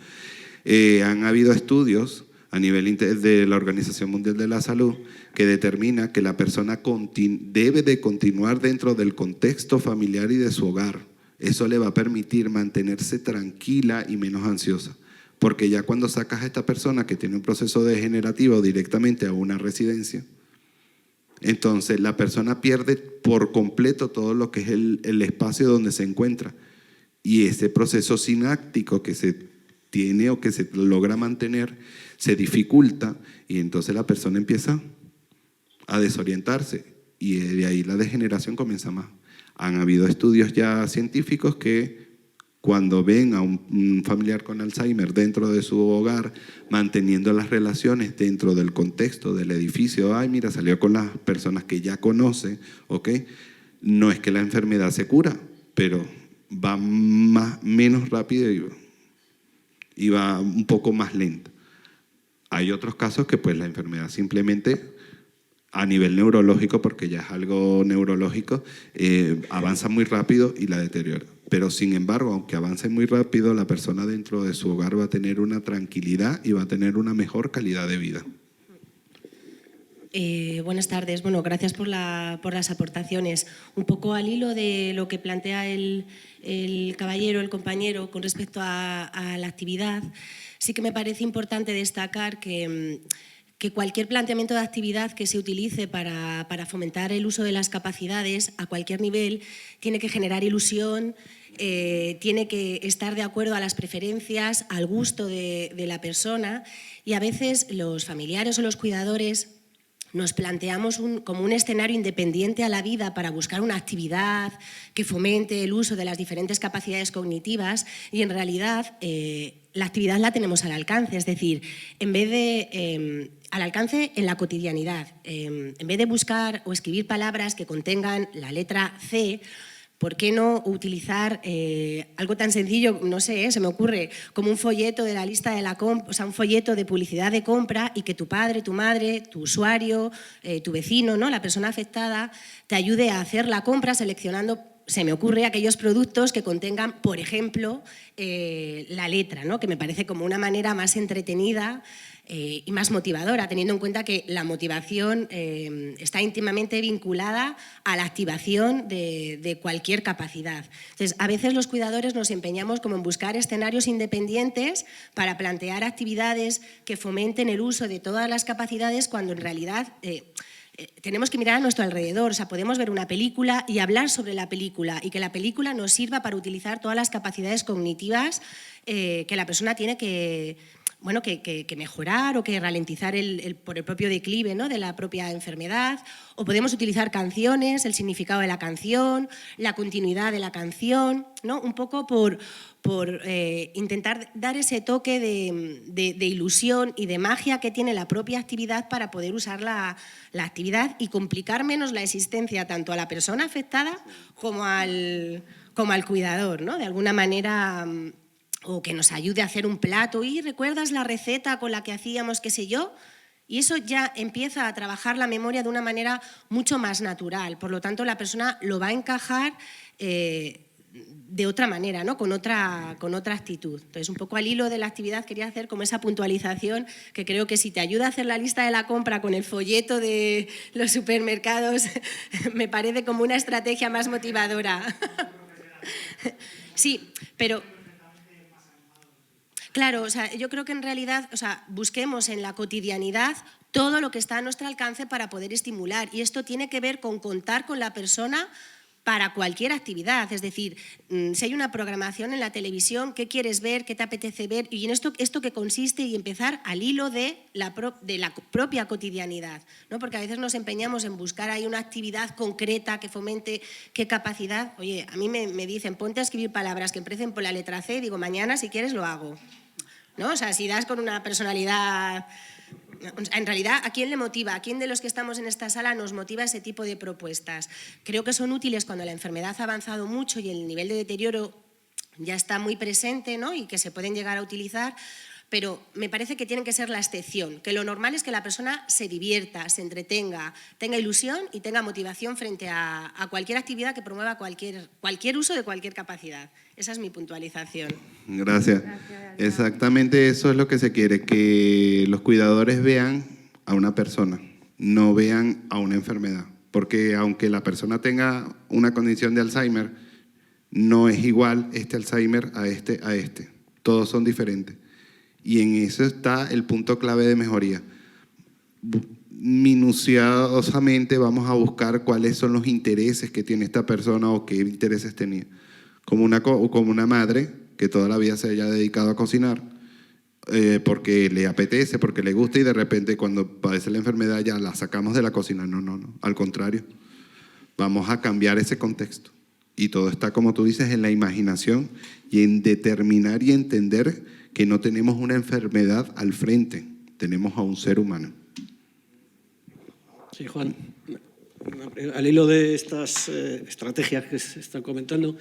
Han habido estudios a nivel de la Organización Mundial de la Salud que determina que la persona debe de continuar dentro del contexto familiar y de su hogar. Eso le va a permitir mantenerse tranquila y menos ansiosa. Porque ya cuando sacas a esta persona que tiene un proceso degenerativo directamente a una residencia, entonces la persona pierde por completo todo lo que es el espacio donde se encuentra. Y ese proceso sináptico que se tiene o que se logra mantener se dificulta, y entonces la persona empieza a desorientarse y de ahí la degeneración comienza más. Han habido estudios ya científicos que cuando ven a un familiar con Alzheimer dentro de su hogar, manteniendo las relaciones dentro del contexto del edificio, mira, salió con las personas que ya conoce, ¿ok? No es que la enfermedad se cura, pero va menos rápido y va un poco más lenta. Hay otros casos que pues la enfermedad simplemente a nivel neurológico, porque ya es algo neurológico, avanza muy rápido y la deteriora. Pero sin embargo, aunque avance muy rápido, la persona dentro de su hogar va a tener una tranquilidad y va a tener una mejor calidad de vida. Buenas tardes. Bueno, gracias por las aportaciones. Un poco al hilo de lo que plantea el caballero, el compañero, con respecto a la actividad, sí que me parece importante destacar que cualquier planteamiento de actividad que se utilice para fomentar el uso de las capacidades a cualquier nivel tiene que generar ilusión, tiene que estar de acuerdo a las preferencias, al gusto de la persona, y a veces los familiares o los cuidadores nos planteamos como un escenario independiente a la vida para buscar una actividad que fomente el uso de las diferentes capacidades cognitivas, y en realidad la actividad la tenemos al alcance, es decir, en vez de al alcance en la cotidianidad. En vez de buscar o escribir palabras que contengan la letra C, ¿por qué no utilizar algo tan sencillo, no sé, se me ocurre, como un folleto de la lista de la compra, o sea, un folleto de publicidad de compra, y que tu padre, tu madre, tu usuario, tu vecino, ¿no?, la persona afectada, te ayude a hacer la compra seleccionando, se me ocurre, aquellos productos que contengan, por ejemplo, la letra, ¿no?, que me parece como una manera más entretenida y más motivadora, teniendo en cuenta que la motivación está íntimamente vinculada a la activación de cualquier capacidad. Entonces, a veces los cuidadores nos empeñamos como en buscar escenarios independientes para plantear actividades que fomenten el uso de todas las capacidades, cuando en realidad tenemos que mirar a nuestro alrededor. O sea, podemos ver una película y hablar sobre la película, y que la película nos sirva para utilizar todas las capacidades cognitivas que la persona tiene que mejorar o que ralentizar por el propio declive, ¿no?, de la propia enfermedad. O podemos utilizar canciones, el significado de la canción, la continuidad de la canción, ¿no?, un poco por intentar dar ese toque de ilusión y de magia que tiene la propia actividad para poder usar la actividad y complicar menos la existencia tanto a la persona afectada como al cuidador, ¿no?, de alguna manera. O que nos ayude a hacer un plato. ¿Y recuerdas la receta con la que hacíamos qué sé yo? Y eso ya empieza a trabajar la memoria de una manera mucho más natural. Por lo tanto, la persona lo va a encajar de otra manera, ¿no?, con otra actitud. Entonces, un poco al hilo de la actividad quería hacer como esa puntualización, que creo que si te ayuda a hacer la lista de la compra con el folleto de los supermercados, me parece como una estrategia más motivadora. Sí, pero... Claro, o sea, yo creo que en realidad, o sea, busquemos en la cotidianidad todo lo que está a nuestro alcance para poder estimular. Y esto tiene que ver con contar con la persona para cualquier actividad. Es decir, si hay una programación en la televisión, ¿qué quieres ver? ¿Qué te apetece ver? Y en esto que consiste, y empezar al hilo de la propia cotidianidad, ¿no? Porque a veces nos empeñamos en buscar ahí una actividad concreta que fomente qué capacidad. Oye, a mí me dicen, ponte a escribir palabras que empiecen por la letra C, y digo, mañana si quieres lo hago, ¿no? O sea, si das con una personalidad... En realidad, ¿a quién le motiva? ¿A quién de los que estamos en esta sala nos motiva ese tipo de propuestas? Creo que son útiles cuando la enfermedad ha avanzado mucho y el nivel de deterioro ya está muy presente, ¿no?, y que se pueden llegar a utilizar, pero me parece que tienen que ser la excepción, que lo normal es que la persona se divierta, se entretenga, tenga ilusión y tenga motivación frente a cualquier actividad que promueva cualquier uso de cualquier capacidad. Esa es mi puntualización. Gracias. Exactamente eso es lo que se quiere, que los cuidadores vean a una persona, no vean a una enfermedad. Porque aunque la persona tenga una condición de Alzheimer, no es igual este Alzheimer a este. Todos son diferentes. Y en eso está el punto clave de mejoría. Minuciosamente vamos a buscar cuáles son los intereses que tiene esta persona o qué intereses tenía. Como una madre que toda la vida se haya dedicado a cocinar porque le apetece, porque le gusta, y de repente cuando padece la enfermedad ya la sacamos de la cocina. No, al contrario. Vamos a cambiar ese contexto. Y todo está, como tú dices, en la imaginación y en determinar y entender que no tenemos una enfermedad al frente, tenemos a un ser humano. Sí, Juan, al hilo de estas estrategias que se están comentando,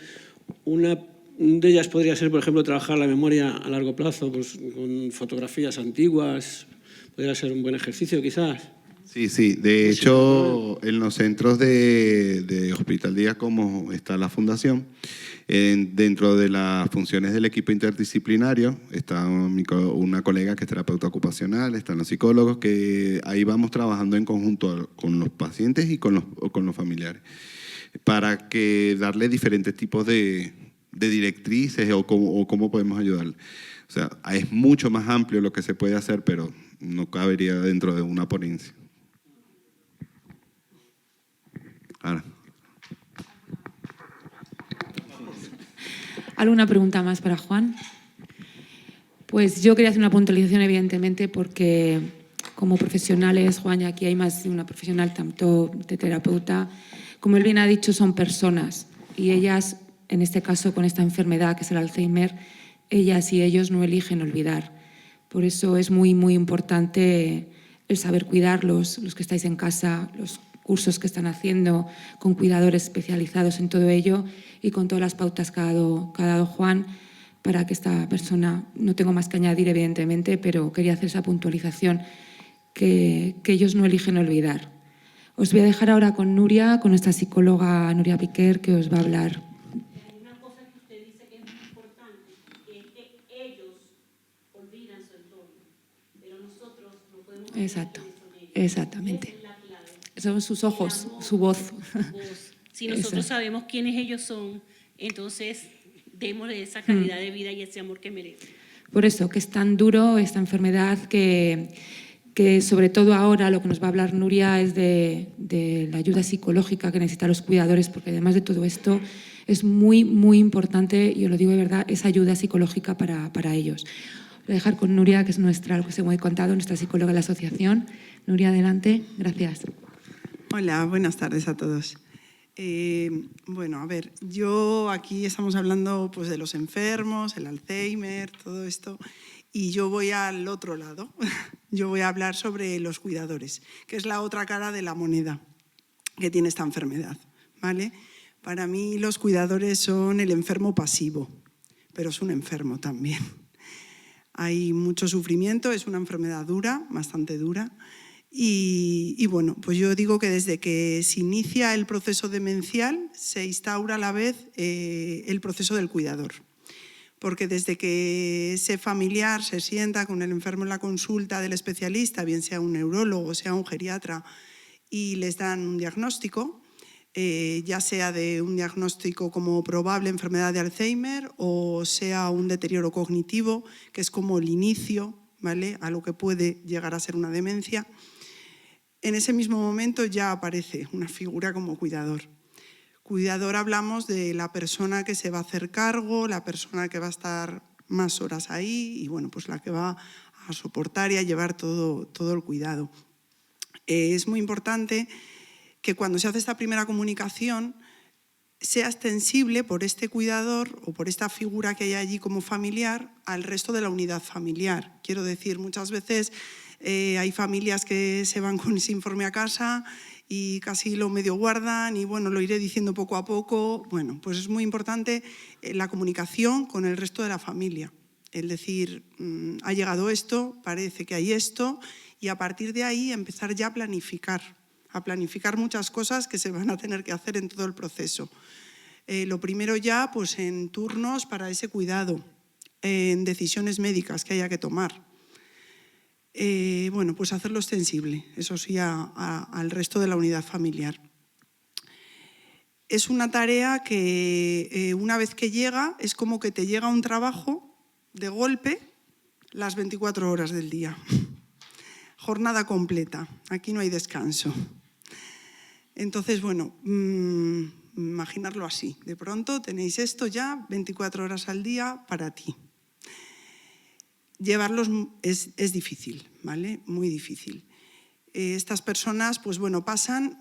una de ellas podría ser, por ejemplo, trabajar la memoria a largo plazo, pues, con fotografías antiguas. Podría ser un buen ejercicio, quizás. Sí. De hecho, en los centros de Hospital Día, como está la fundación, dentro de las funciones del equipo interdisciplinario está una colega que es terapeuta ocupacional, están los psicólogos, que ahí vamos trabajando en conjunto con los pacientes y con los familiares, para que darle diferentes tipos de directrices o cómo podemos ayudarle. O sea, es mucho más amplio lo que se puede hacer, pero no cabería dentro de una ponencia. Ahora. ¿Alguna pregunta más para Juan? Pues yo quería hacer una puntualización, evidentemente, porque como profesionales, Juan, y aquí hay más de una profesional, tanto de terapeuta, como él bien ha dicho, son personas. Y ellas, en este caso con esta enfermedad que es el Alzheimer, ellas y ellos no eligen olvidar. Por eso es muy, muy importante el saber cuidarlos, los que estáis en casa, los cursos que están haciendo con cuidadores especializados en todo ello y con todas las pautas que ha dado Juan, para que esta persona, no tengo más que añadir evidentemente, pero quería hacer esa puntualización, que ellos no eligen olvidar. Os voy a dejar ahora con Nuria, con nuestra psicóloga Nuria Piquer, que os va a hablar. Una cosa que usted dice que es muy importante, es que ellos olvidan su entorno, pero nosotros Exacto, exactamente. Son sus ojos, su voz. Si nosotros sabemos quiénes ellos son, entonces démosle esa calidad de vida y ese amor que merecen. Por eso, que es tan duro esta enfermedad que sobre todo ahora lo que nos va a hablar Nuria es de la ayuda psicológica que necesitan los cuidadores, porque además de todo esto es muy, muy importante, yo lo digo de verdad, esa ayuda psicológica para ellos. Voy a dejar con Nuria, que es nuestra, lo que se me ha contado, nuestra psicóloga de la asociación. Nuria, adelante. Gracias. Hola, buenas tardes a todos. Bueno, a ver, yo aquí estamos hablando pues, de los enfermos, el Alzheimer, todo esto, y yo voy al otro lado. Yo voy a hablar sobre los cuidadores, que es la otra cara de la moneda que tiene esta enfermedad, ¿vale? Para mí los cuidadores son el enfermo pasivo, pero es un enfermo también. Hay mucho sufrimiento, es una enfermedad dura, bastante dura. Y bueno, pues yo digo que desde que se inicia el proceso demencial se instaura a la vez el proceso del cuidador. Porque desde que ese familiar se sienta con el enfermo en la consulta del especialista, bien sea un neurólogo, sea un geriatra, y les dan un diagnóstico, ya sea de un diagnóstico como probable enfermedad de Alzheimer o sea un deterioro cognitivo, que es como el inicio, ¿vale?, a lo que puede llegar a ser una demencia. En ese mismo momento ya aparece una figura como cuidador. Cuidador hablamos de la persona que se va a hacer cargo, la persona que va a estar más horas ahí y bueno, pues la que va a soportar y a llevar todo el cuidado. Es muy importante que cuando se hace esta primera comunicación sea extensible por este cuidador o por esta figura que hay allí como familiar al resto de la unidad familiar. Quiero decir, muchas veces hay familias que se van con ese informe a casa y casi lo medio guardan y bueno, lo iré diciendo poco a poco. Bueno, pues es muy importante la comunicación con el resto de la familia. Es decir, ha llegado esto, parece que hay esto y a partir de ahí empezar ya a planificar muchas cosas que se van a tener que hacer en todo el proceso. Lo primero ya, pues en turnos para ese cuidado, en decisiones médicas que haya que tomar. Bueno, pues hacerlo extensible, eso sí, al resto de la unidad familiar. Es una tarea que una vez que llega, es como que te llega un trabajo de golpe las 24 horas del día. Jornada completa, aquí no hay descanso. Entonces, bueno, imaginarlo así. De pronto tenéis esto ya 24 horas al día para ti. Llevarlos es difícil, ¿vale? Muy difícil. Estas personas, pues bueno, pasan,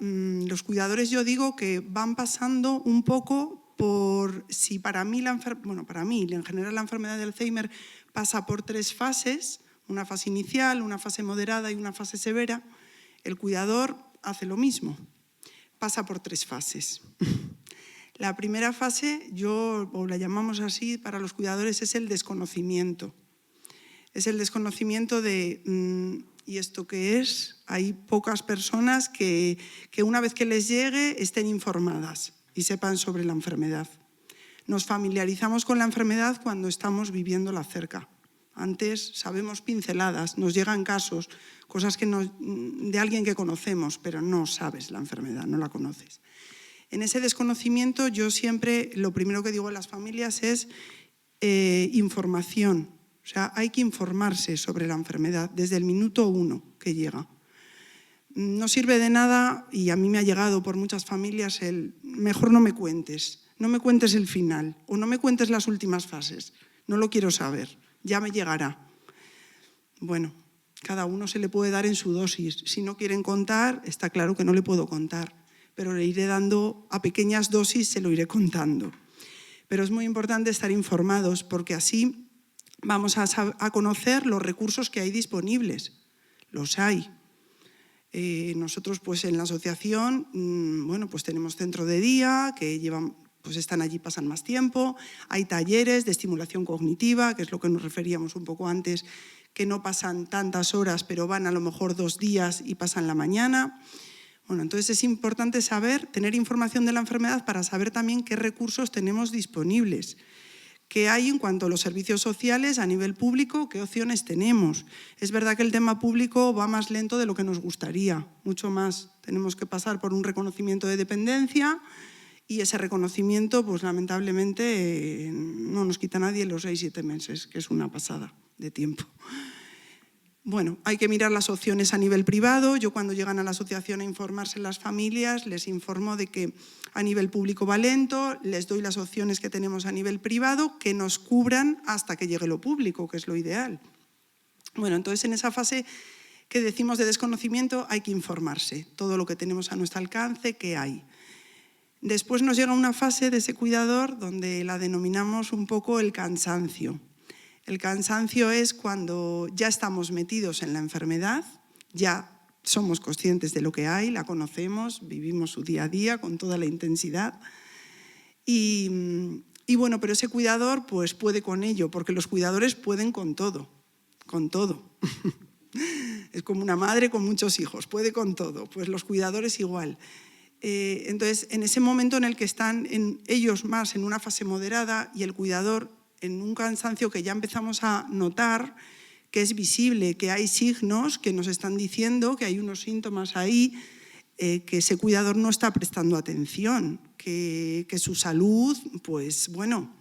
los cuidadores yo digo que van pasando un poco por, si para mí, para mí en general la enfermedad de Alzheimer pasa por 3 fases, una fase inicial, una fase moderada y una fase severa, el cuidador hace lo mismo, pasa por 3 fases. La primera fase, o la llamamos así para los cuidadores, es el desconocimiento. Es el desconocimiento de, ¿y esto qué es? Hay pocas personas que una vez que les llegue estén informadas y sepan sobre la enfermedad. Nos familiarizamos con la enfermedad cuando estamos viviéndola cerca. Antes sabemos pinceladas, nos llegan casos, cosas de alguien que conocemos, pero no sabes la enfermedad, no la conoces. En ese desconocimiento yo siempre, lo primero que digo a las familias es información. O sea, hay que informarse sobre la enfermedad desde el minuto 1 que llega. No sirve de nada, y a mí me ha llegado por muchas familias el mejor no me cuentes el final o no me cuentes las últimas fases, no lo quiero saber, ya me llegará. Bueno, cada uno se le puede dar en su dosis. Si no quieren contar, está claro que no le puedo contar, pero le iré dando a pequeñas dosis, se lo iré contando. Pero es muy importante estar informados porque así vamos a conocer los recursos que hay disponibles. Los hay. Nosotros pues en la asociación bueno, pues tenemos centro de día que pues están allí, pasan más tiempo. Hay talleres de estimulación cognitiva, que es lo que nos referíamos un poco antes, que no pasan tantas horas, pero van a lo mejor 2 días y pasan la mañana. Bueno, entonces es importante tener información de la enfermedad para saber también qué recursos tenemos disponibles. ¿Qué hay en cuanto a los servicios sociales a nivel público? ¿Qué opciones tenemos? Es verdad que el tema público va más lento de lo que nos gustaría, mucho más. Tenemos que pasar por un reconocimiento de dependencia y ese reconocimiento, pues lamentablemente, no nos quita nadie los 6-7 meses, que es una pasada de tiempo. Bueno, hay que mirar las opciones a nivel privado. Yo cuando llegan a la asociación a informarse las familias, les informo de que a nivel público va lento, les doy las opciones que tenemos a nivel privado que nos cubran hasta que llegue lo público, que es lo ideal. Bueno, entonces en esa fase que decimos de desconocimiento hay que informarse, todo lo que tenemos a nuestro alcance, qué hay. Después nos llega una fase de ese cuidador donde la denominamos un poco el cansancio. El cansancio es cuando ya estamos metidos en la enfermedad, ya somos conscientes de lo que hay, la conocemos, vivimos su día a día con toda la intensidad. Y bueno, pero ese cuidador pues puede con ello, porque los cuidadores pueden con todo, con todo. Es como una madre con muchos hijos, puede con todo, pues los cuidadores igual. Entonces, en ese momento en el que están ellos más en una fase moderada y el cuidador en un cansancio que ya empezamos a notar, que es visible, que hay signos que nos están diciendo que hay unos síntomas ahí, que ese cuidador no está prestando atención, que su salud, pues bueno,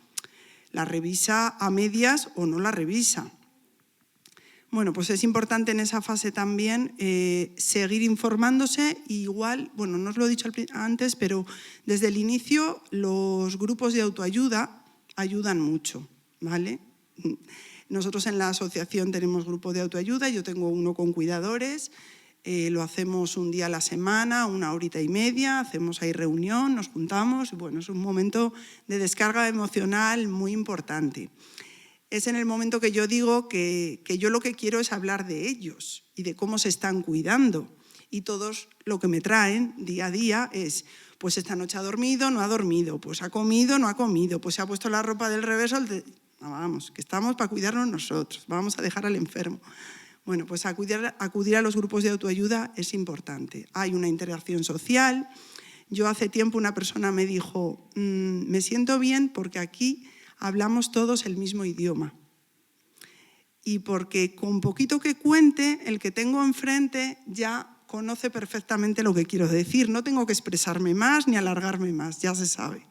la revisa a medias o no la revisa. Bueno, pues es importante en esa fase también seguir informándose. Igual, bueno, no os lo he dicho antes, pero desde el inicio los grupos de autoayuda ayudan mucho, ¿vale? Nosotros en la asociación tenemos grupo de autoayuda, yo tengo uno con cuidadores, lo hacemos un día a la semana, 1 horita y media, hacemos ahí reunión, nos juntamos, y bueno, es un momento de descarga emocional muy importante. Es en el momento que yo digo que yo lo que quiero es hablar de ellos y de cómo se están cuidando. Y todos lo que me traen día a día es, pues esta noche ha dormido, no ha dormido, pues ha comido, no ha comido, pues se ha puesto la ropa del revés. No, vamos, que estamos para cuidarnos nosotros, vamos a dejar al enfermo. Bueno, pues acudir a los grupos de autoayuda es importante. Hay una interacción social. Yo hace tiempo una persona me dijo, me siento bien porque aquí hablamos todos el mismo idioma. Y porque con poquito que cuente, el que tengo enfrente ya conoce perfectamente lo que quiero decir. No tengo que expresarme más ni alargarme más, ya se sabe.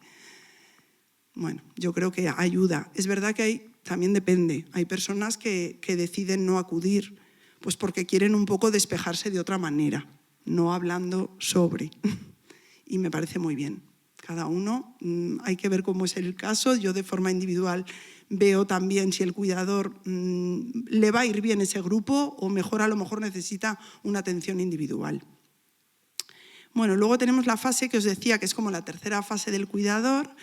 Bueno, yo creo que ayuda. Es verdad que también depende. Hay personas que deciden no acudir, pues porque quieren un poco despejarse de otra manera, no hablando sobre. Y me parece muy bien. Cada uno, hay que ver cómo es el caso. Yo de forma individual veo también si el cuidador le va a ir bien ese grupo o mejor a lo mejor necesita una atención individual. Bueno, luego tenemos la fase que os decía que es como la tercera fase del cuidador,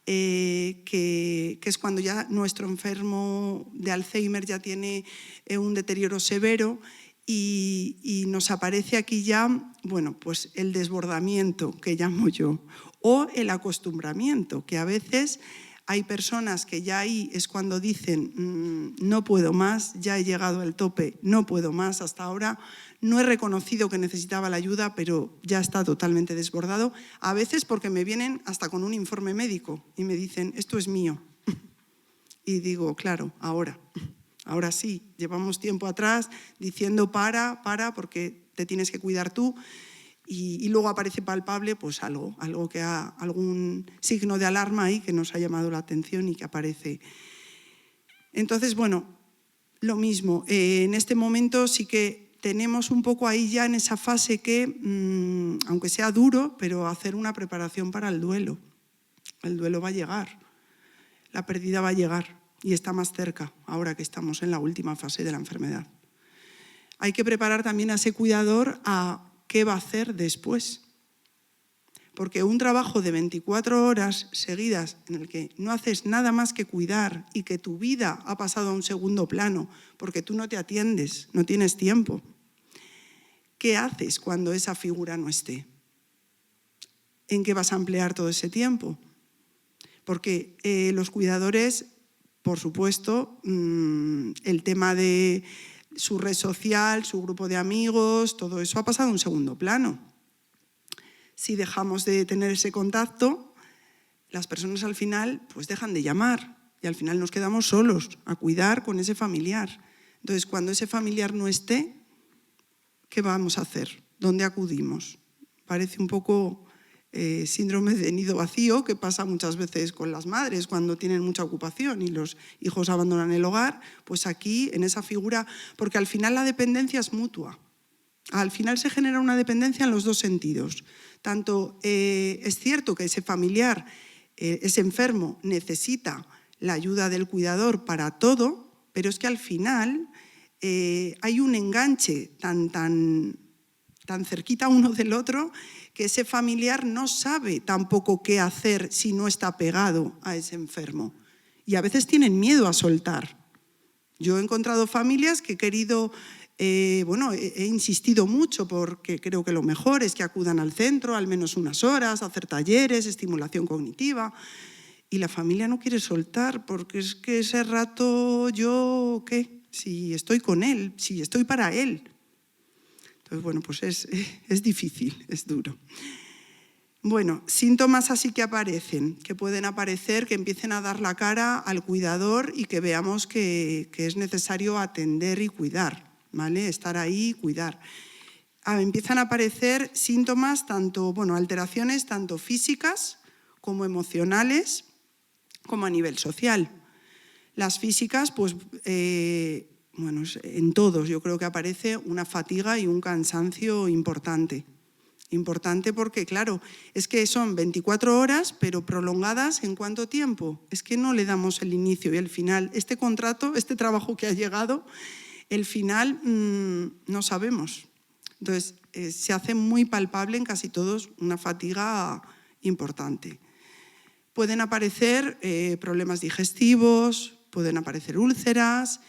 que es cuando ya nuestro enfermo de Alzheimer ya tiene un deterioro severo y nos aparece aquí ya, bueno, pues el desbordamiento que llamo yo, o el acostumbramiento, que a veces hay personas que ya ahí es cuando dicen no puedo más, ya he llegado al tope, no puedo más, hasta ahora no he reconocido que necesitaba la ayuda, pero ya está totalmente desbordado, a veces porque me vienen hasta con un informe médico y me dicen esto es mío. Y digo, claro, ahora sí, llevamos tiempo atrás diciendo para, porque te tienes que cuidar tú. Y luego aparece palpable pues algo que algún signo de alarma ahí que nos ha llamado la atención y que aparece. Entonces, bueno, lo mismo. En este momento sí que tenemos un poco ahí ya en esa fase que, aunque sea duro, pero hacer una preparación para el duelo. El duelo va a llegar, la pérdida va a llegar y está más cerca ahora que estamos en la última fase de la enfermedad. Hay que preparar también a ese cuidador a qué va a hacer después. Porque un trabajo de 24 horas seguidas en el que no haces nada más que cuidar y que tu vida ha pasado a un segundo plano porque tú no te atiendes, no tienes tiempo, ¿qué haces cuando esa figura no esté? ¿En qué vas a emplear todo ese tiempo? Porque los cuidadores, por supuesto, el tema de su red social, su grupo de amigos, todo eso ha pasado a un segundo plano. Si dejamos de tener ese contacto, las personas al final pues dejan de llamar y al final nos quedamos solos a cuidar con ese familiar. Entonces, cuando ese familiar no esté, ¿qué vamos a hacer? ¿Dónde acudimos? Parece un poco síndrome de nido vacío, que pasa muchas veces con las madres cuando tienen mucha ocupación y los hijos abandonan el hogar. Pues aquí, en esa figura, porque al final la dependencia es mutua. Al final se genera una dependencia en los dos sentidos. Tanto es cierto que ese familiar, ese enfermo, necesita la ayuda del cuidador para todo, pero es que al final hay un enganche tan cerquita uno del otro que ese familiar no sabe tampoco qué hacer si no está pegado a ese enfermo. Y a veces tienen miedo a soltar. Yo he encontrado familias que he querido, he insistido mucho porque creo que lo mejor es que acudan al centro al menos unas horas, a hacer talleres, estimulación cognitiva, y la familia no quiere soltar porque es que ese rato yo, ¿qué? Si estoy con él, si estoy para él. Entonces, bueno, pues es difícil, es duro. Bueno, síntomas así que aparecen, que pueden aparecer, que empiecen a dar la cara al cuidador y que veamos que es necesario atender y cuidar, ¿vale? Estar ahí y cuidar. Empiezan a aparecer síntomas, alteraciones tanto físicas como emocionales, como a nivel social. Las físicas, pues, en todos yo creo que aparece una fatiga y un cansancio importante. Importante porque, claro, es que son 24 horas, pero prolongadas ¿en cuánto tiempo? Es que no le damos el inicio y el final. Este contrato, este trabajo que ha llegado, el final no sabemos. Entonces, se hace muy palpable en casi todos una fatiga importante. Pueden aparecer problemas digestivos, pueden aparecer úlceras,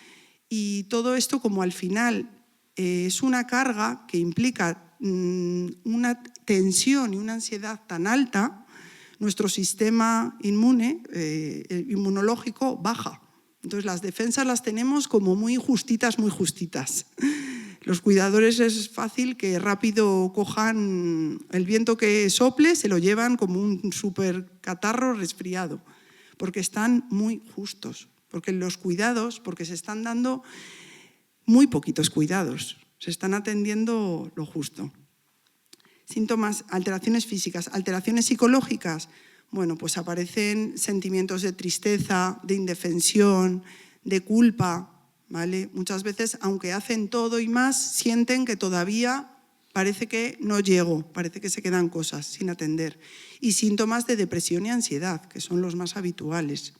y todo esto, como al final es una carga que implica una tensión y una ansiedad tan alta, nuestro sistema inmunológico baja. Entonces las defensas las tenemos como muy justitas, muy justitas. Los cuidadores es fácil que rápido cojan el viento que sople, se lo llevan como un súper catarro resfriado, porque están muy justos. Porque los cuidados, porque se están dando muy poquitos cuidados, se están atendiendo lo justo. Síntomas, alteraciones físicas, alteraciones psicológicas, bueno, pues aparecen sentimientos de tristeza, de indefensión, de culpa, ¿vale? Muchas veces, aunque hacen todo y más, sienten que todavía parece que no llego, parece que se quedan cosas sin atender. Y síntomas de depresión y ansiedad, que son los más habituales.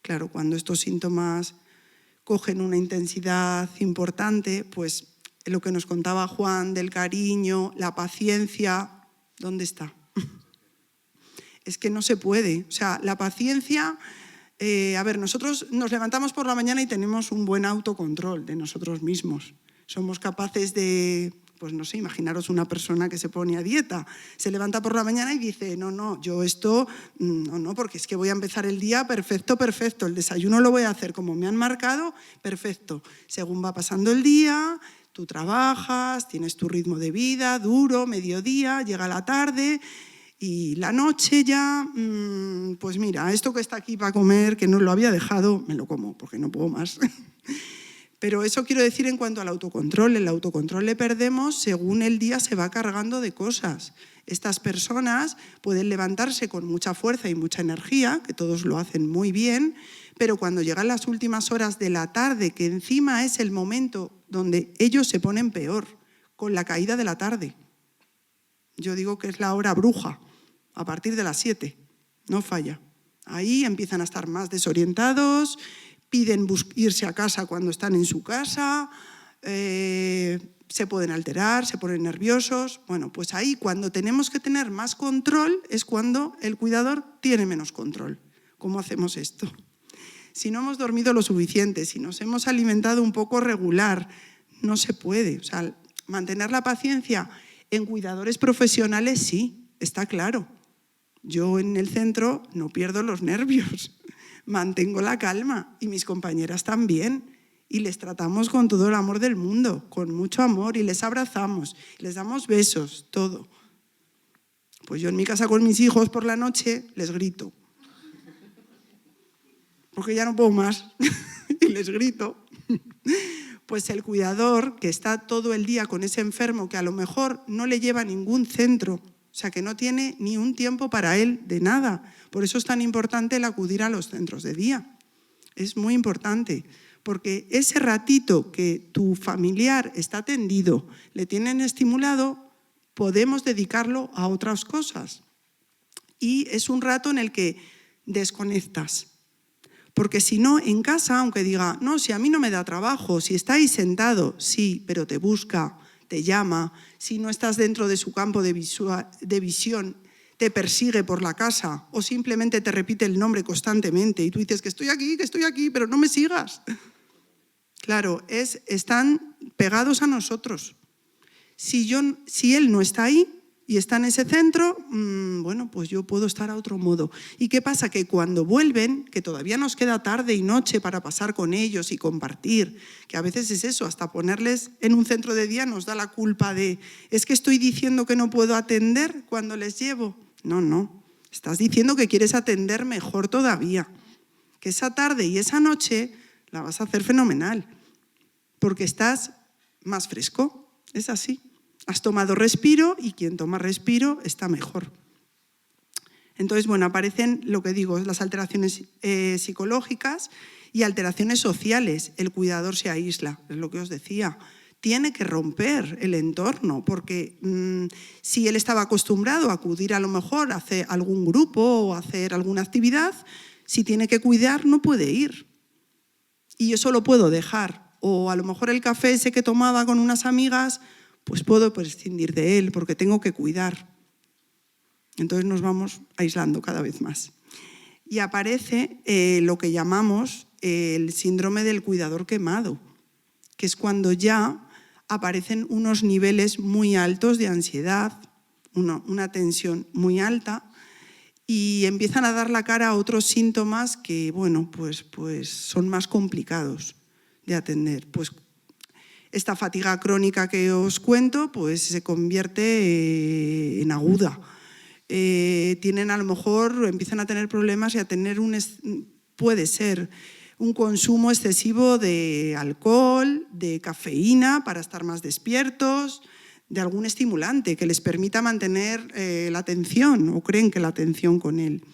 Claro, cuando estos síntomas cogen una intensidad importante, pues lo que nos contaba Juan del cariño, la paciencia, ¿dónde está? Es que no se puede. O sea, la paciencia... nosotros nos levantamos por la mañana y tenemos un buen autocontrol de nosotros mismos. Somos capaces de... Pues no sé, imaginaros una persona que se pone a dieta, se levanta por la mañana y dice, no, yo esto, no, porque es que voy a empezar el día perfecto, el desayuno lo voy a hacer como me han marcado, perfecto. Según va pasando el día, tú trabajas, tienes tu ritmo de vida, duro, mediodía, llega la tarde y la noche ya, pues mira, esto que está aquí para comer, que no lo había dejado, me lo como porque no puedo más. Pero eso quiero decir en cuanto al autocontrol. El autocontrol le perdemos según el día se va cargando de cosas. Estas personas pueden levantarse con mucha fuerza y mucha energía, que todos lo hacen muy bien, pero cuando llegan las últimas horas de la tarde, que encima es el momento donde ellos se ponen peor, con la caída de la tarde. Yo digo que es la hora bruja, a partir de las 7, no falla. Ahí empiezan a estar más desorientados, piden irse a casa cuando están en su casa, se pueden alterar, se ponen nerviosos. Bueno, pues ahí cuando tenemos que tener más control es cuando el cuidador tiene menos control. ¿Cómo hacemos esto? Si no hemos dormido lo suficiente, si nos hemos alimentado un poco regular, no se puede. O sea, mantener la paciencia en cuidadores profesionales sí, está claro. Yo en el centro no pierdo los nervios. Mantengo la calma y mis compañeras también y les tratamos con todo el amor del mundo, con mucho amor y les abrazamos, les damos besos, todo. Pues yo en mi casa con mis hijos por la noche les grito. porque ya no puedo más y les grito, pues el cuidador que está todo el día con ese enfermo que a lo mejor no le lleva a ningún centro, o sea que no tiene ni un tiempo para él de nada. Por eso es tan importante el acudir a los centros de día. Es muy importante, porque ese ratito que tu familiar está atendido, le tienen estimulado, podemos dedicarlo a otras cosas. Y es un rato en el que desconectas. Porque si no, en casa, aunque diga, no, si a mí no me da trabajo, si está ahí sentado, sí, pero te busca, te llama, si no estás dentro de su campo de visión, te persigue por la casa o simplemente te repite el nombre constantemente y tú dices que estoy aquí, pero no me sigas. Claro, están pegados a nosotros. Si él no está ahí y está en ese centro, bueno, pues yo puedo estar a otro modo. ¿Y qué pasa? Que cuando vuelven, que todavía nos queda tarde y noche para pasar con ellos y compartir, que a veces es eso, hasta ponerles en un centro de día nos da la culpa de, es que estoy diciendo que no puedo atender cuando les llevo. No, estás diciendo que quieres atender mejor todavía, que esa tarde y esa noche la vas a hacer fenomenal, porque estás más fresco, es así. Has tomado respiro y quien toma respiro está mejor. Entonces, bueno, aparecen, lo que digo, las alteraciones psicológicas y alteraciones sociales. El cuidador se aísla, es lo que os decía. Tiene que romper el entorno, porque si él estaba acostumbrado a acudir a lo mejor a hacer algún grupo o a hacer alguna actividad, si tiene que cuidar no puede ir. Y yo solo puedo dejar. O a lo mejor el café ese que tomaba con unas amigas, pues puedo prescindir de él porque tengo que cuidar. Entonces nos vamos aislando cada vez más. Y aparece lo que llamamos el síndrome del cuidador quemado, que es cuando ya aparecen unos niveles muy altos de ansiedad, una tensión muy alta, y empiezan a dar la cara a otros síntomas que, bueno, pues son más complicados de atender. Pues esta fatiga crónica que os cuento pues se convierte en aguda. Tienen a lo mejor, empiezan a tener problemas y a tener puede ser un consumo excesivo de alcohol, de cafeína para estar más despiertos, de algún estimulante que les permita mantener la atención o creen que la atención con él.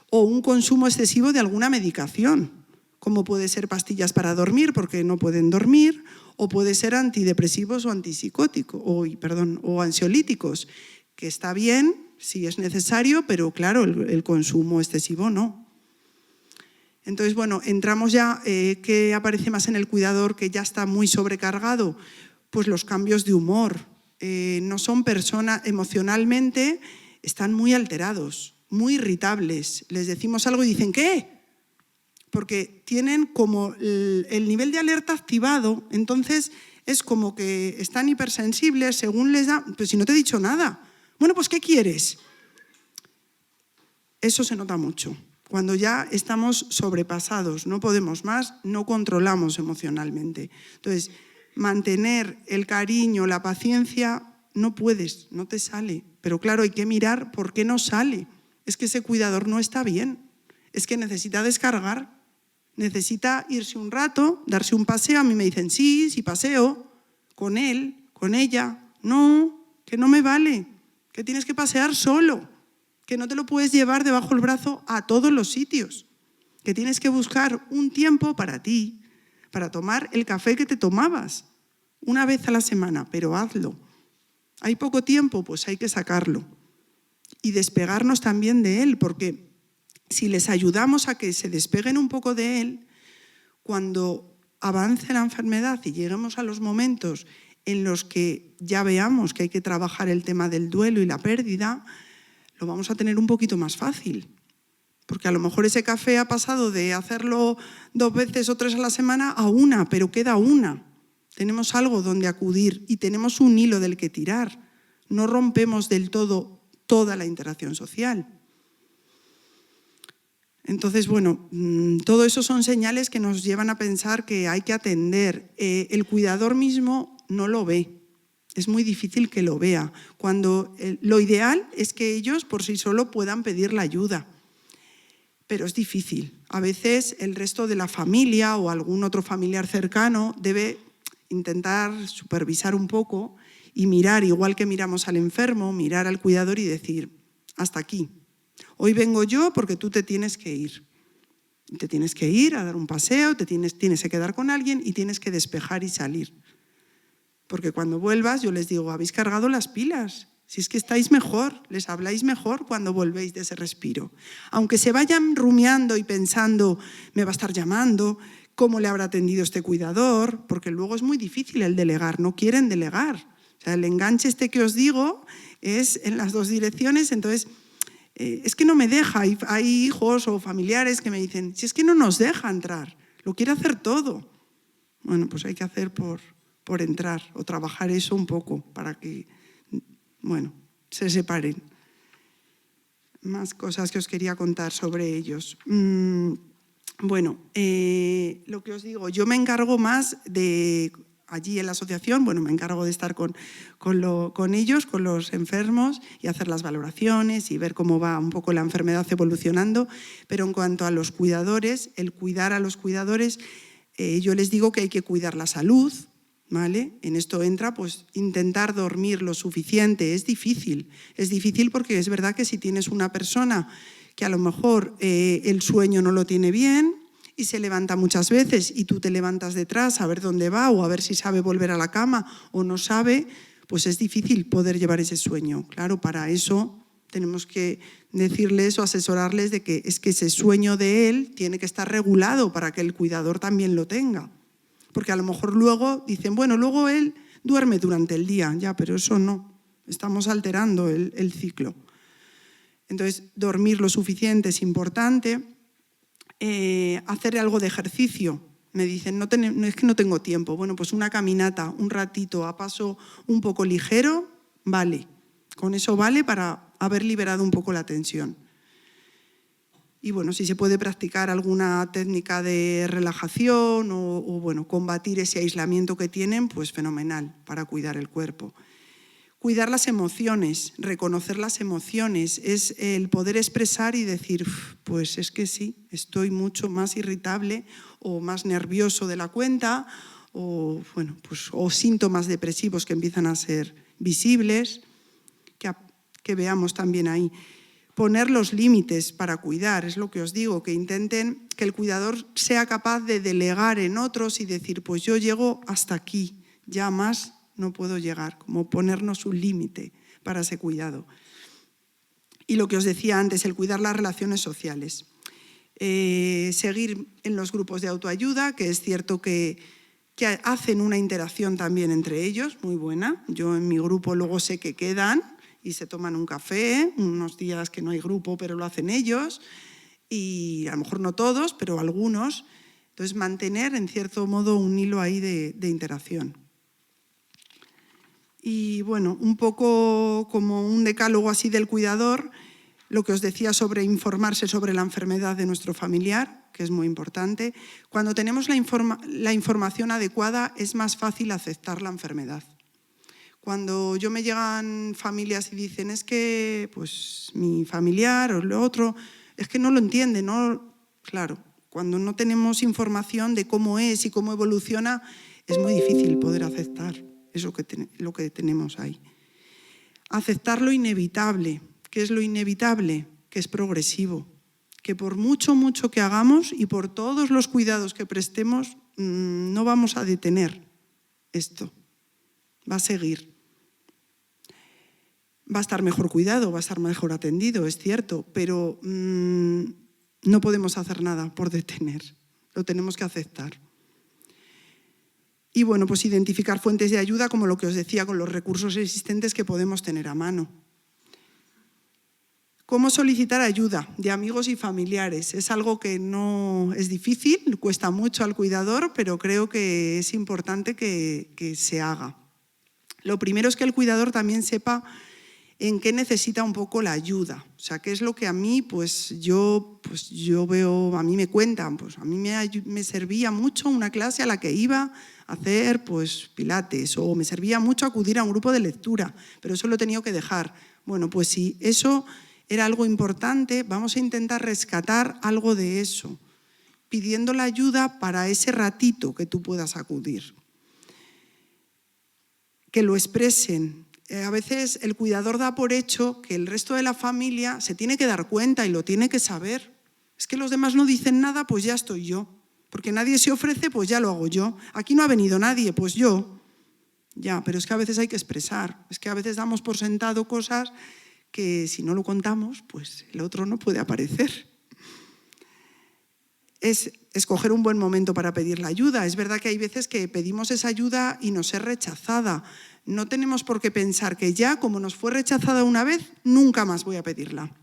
O un consumo excesivo de alguna medicación, como puede ser pastillas para dormir porque no pueden dormir, o puede ser antidepresivos o antipsicóticos, o ansiolíticos, que está bien si es necesario, pero claro, el consumo excesivo no. Entonces, bueno, entramos ya, ¿qué aparece más en el cuidador que ya está muy sobrecargado? Pues los cambios de humor. No son personas, emocionalmente están muy alterados, muy irritables. Les decimos algo y dicen, ¿qué? Porque tienen como el nivel de alerta activado, entonces es como que están hipersensibles, según les da, pues si no te he dicho nada. Bueno, pues ¿qué quieres? Eso se nota mucho. Cuando ya estamos sobrepasados, no podemos más, no controlamos emocionalmente. Entonces, mantener el cariño, la paciencia, no puedes, no te sale. Pero claro, hay que mirar por qué no sale. Es que ese cuidador no está bien, es que necesita descargar. Necesita irse un rato, darse un paseo. A mí me dicen, sí paseo, con él, con ella. No, que no me vale, que tienes que pasear solo, que no te lo puedes llevar debajo del brazo a todos los sitios, que tienes que buscar un tiempo para ti, para tomar el café que te tomabas una vez a la semana, pero hazlo. Hay poco tiempo, pues hay que sacarlo. Y despegarnos también de él, porque si les ayudamos a que se despeguen un poco de él, cuando avance la enfermedad y lleguemos a los momentos en los que ya veamos que hay que trabajar el tema del duelo y la pérdida, lo vamos a tener un poquito más fácil. Porque a lo mejor ese café ha pasado de hacerlo 2 veces o 3 a la semana a 1, pero queda 1. Tenemos algo donde acudir y tenemos un hilo del que tirar. No rompemos del todo toda la interacción social. Entonces, bueno, todo eso son señales que nos llevan a pensar que hay que atender. El cuidador mismo no lo ve, es muy difícil que lo vea. Lo ideal es que ellos por sí solos puedan pedir la ayuda, pero es difícil. A veces el resto de la familia o algún otro familiar cercano debe intentar supervisar un poco y mirar, igual que miramos al enfermo, mirar al cuidador y decir, hasta aquí. Hoy vengo yo porque tú te tienes que ir. Te tienes que ir a dar un paseo, tienes que quedar con alguien y tienes que despejar y salir. Porque cuando vuelvas, yo les digo, habéis cargado las pilas. Si es que estáis mejor, les habláis mejor cuando volvéis de ese respiro. Aunque se vayan rumiando y pensando, me va a estar llamando, cómo le habrá atendido este cuidador, porque luego es muy difícil el delegar, no quieren delegar. O sea, el enganche este que os digo es en las dos direcciones, entonces es que no me deja. Hay hijos o familiares que me dicen, si es que no nos deja entrar, lo quiere hacer todo. Bueno, pues hay que hacer por entrar o trabajar eso un poco para que, bueno, se separen. Más cosas que os quería contar sobre ellos. Bueno, lo que os digo, yo me encargo más de, allí en la asociación, bueno, me encargo de estar con ellos, con los enfermos y hacer las valoraciones y ver cómo va un poco la enfermedad evolucionando, pero en cuanto a los cuidadores, el cuidar a los cuidadores, yo les digo que hay que cuidar la salud, ¿vale? En esto entra pues intentar dormir lo suficiente. Es difícil porque es verdad que si tienes una persona que a lo mejor el sueño no lo tiene bien y se levanta muchas veces y tú te levantas detrás a ver dónde va o a ver si sabe volver a la cama o no sabe, pues es difícil poder llevar ese sueño. Claro, para eso tenemos que decirles o asesorarles de que es que ese sueño de él tiene que estar regulado para que el cuidador también lo tenga. Porque a lo mejor luego dicen, bueno, luego él duerme durante el día, ya, pero eso no, estamos alterando el ciclo. Entonces, dormir lo suficiente es importante, hacer algo de ejercicio. Me dicen, no es que no tengo tiempo. Bueno, pues una caminata, un ratito a paso un poco ligero, vale. Con eso vale para haber liberado un poco la tensión. Y bueno, si se puede practicar alguna técnica de relajación o bueno, combatir ese aislamiento que tienen, pues fenomenal para cuidar el cuerpo. Cuidar las emociones, reconocer las emociones, es el poder expresar y decir, pues es que sí, estoy mucho más irritable o más nervioso de la cuenta o, bueno, pues, o síntomas depresivos que empiezan a ser visibles, que veamos también ahí. Poner los límites para cuidar, es lo que os digo, que intenten que el cuidador sea capaz de delegar en otros y decir, pues yo llego hasta aquí, ya más no puedo llegar, como ponernos un límite para ese cuidado. Y lo que os decía antes, el cuidar las relaciones sociales. Seguir en los grupos de autoayuda, que es cierto que hacen una interacción también entre ellos, muy buena. Yo en mi grupo luego sé que quedan y se toman un café, unos días que no hay grupo, pero lo hacen ellos, y a lo mejor no todos, pero algunos. Entonces, mantener, en cierto modo, un hilo ahí de interacción. Y bueno, un poco como un decálogo así del cuidador, lo que os decía sobre informarse sobre la enfermedad de nuestro familiar, que es muy importante. Cuando tenemos la información adecuada, es más fácil aceptar la enfermedad. Cuando yo me llegan familias y dicen, es que pues mi familiar o lo otro, es que no lo entiende, ¿no? Claro, cuando no tenemos información de cómo es y cómo evoluciona, es muy difícil poder aceptar eso lo que tenemos ahí. Aceptar lo inevitable. ¿Qué es lo inevitable? Que es progresivo. Que por mucho que hagamos y por todos los cuidados que prestemos, no vamos a detener esto. Va a seguir. Va a estar mejor cuidado, va a estar mejor atendido, es cierto, pero no podemos hacer nada por detener. Lo tenemos que aceptar. Y bueno, pues identificar fuentes de ayuda, como lo que os decía, con los recursos existentes que podemos tener a mano. ¿Cómo solicitar ayuda de amigos y familiares? Es algo que no es difícil, cuesta mucho al cuidador, pero creo que es importante que se haga. Lo primero es que el cuidador también sepa en qué necesita un poco la ayuda. O sea, qué es lo que a mí, yo veo, a mí me cuentan, pues a mí me servía mucho una clase a la que iba a hacer pues pilates, o me servía mucho acudir a un grupo de lectura, pero eso lo he tenido que dejar. Bueno, pues si eso era algo importante, vamos a intentar rescatar algo de eso. pidiendo la ayuda para ese ratito que tú puedas acudir. Que lo expresen. A veces el cuidador da por hecho que el resto de la familia se tiene que dar cuenta y lo tiene que saber. Es que los demás no dicen nada, pues ya estoy yo. Porque nadie se ofrece, pues ya lo hago yo. Aquí no ha venido nadie, pues yo. Ya, pero es que a veces hay que expresar. Es que a veces damos por sentado cosas que si no lo contamos, pues el otro no puede aparecer. Es escoger un buen momento para pedir la ayuda. Es verdad que hay veces que pedimos esa ayuda y nos es rechazada. No tenemos por qué pensar que ya, como nos fue rechazada una vez, nunca más voy a pedirla.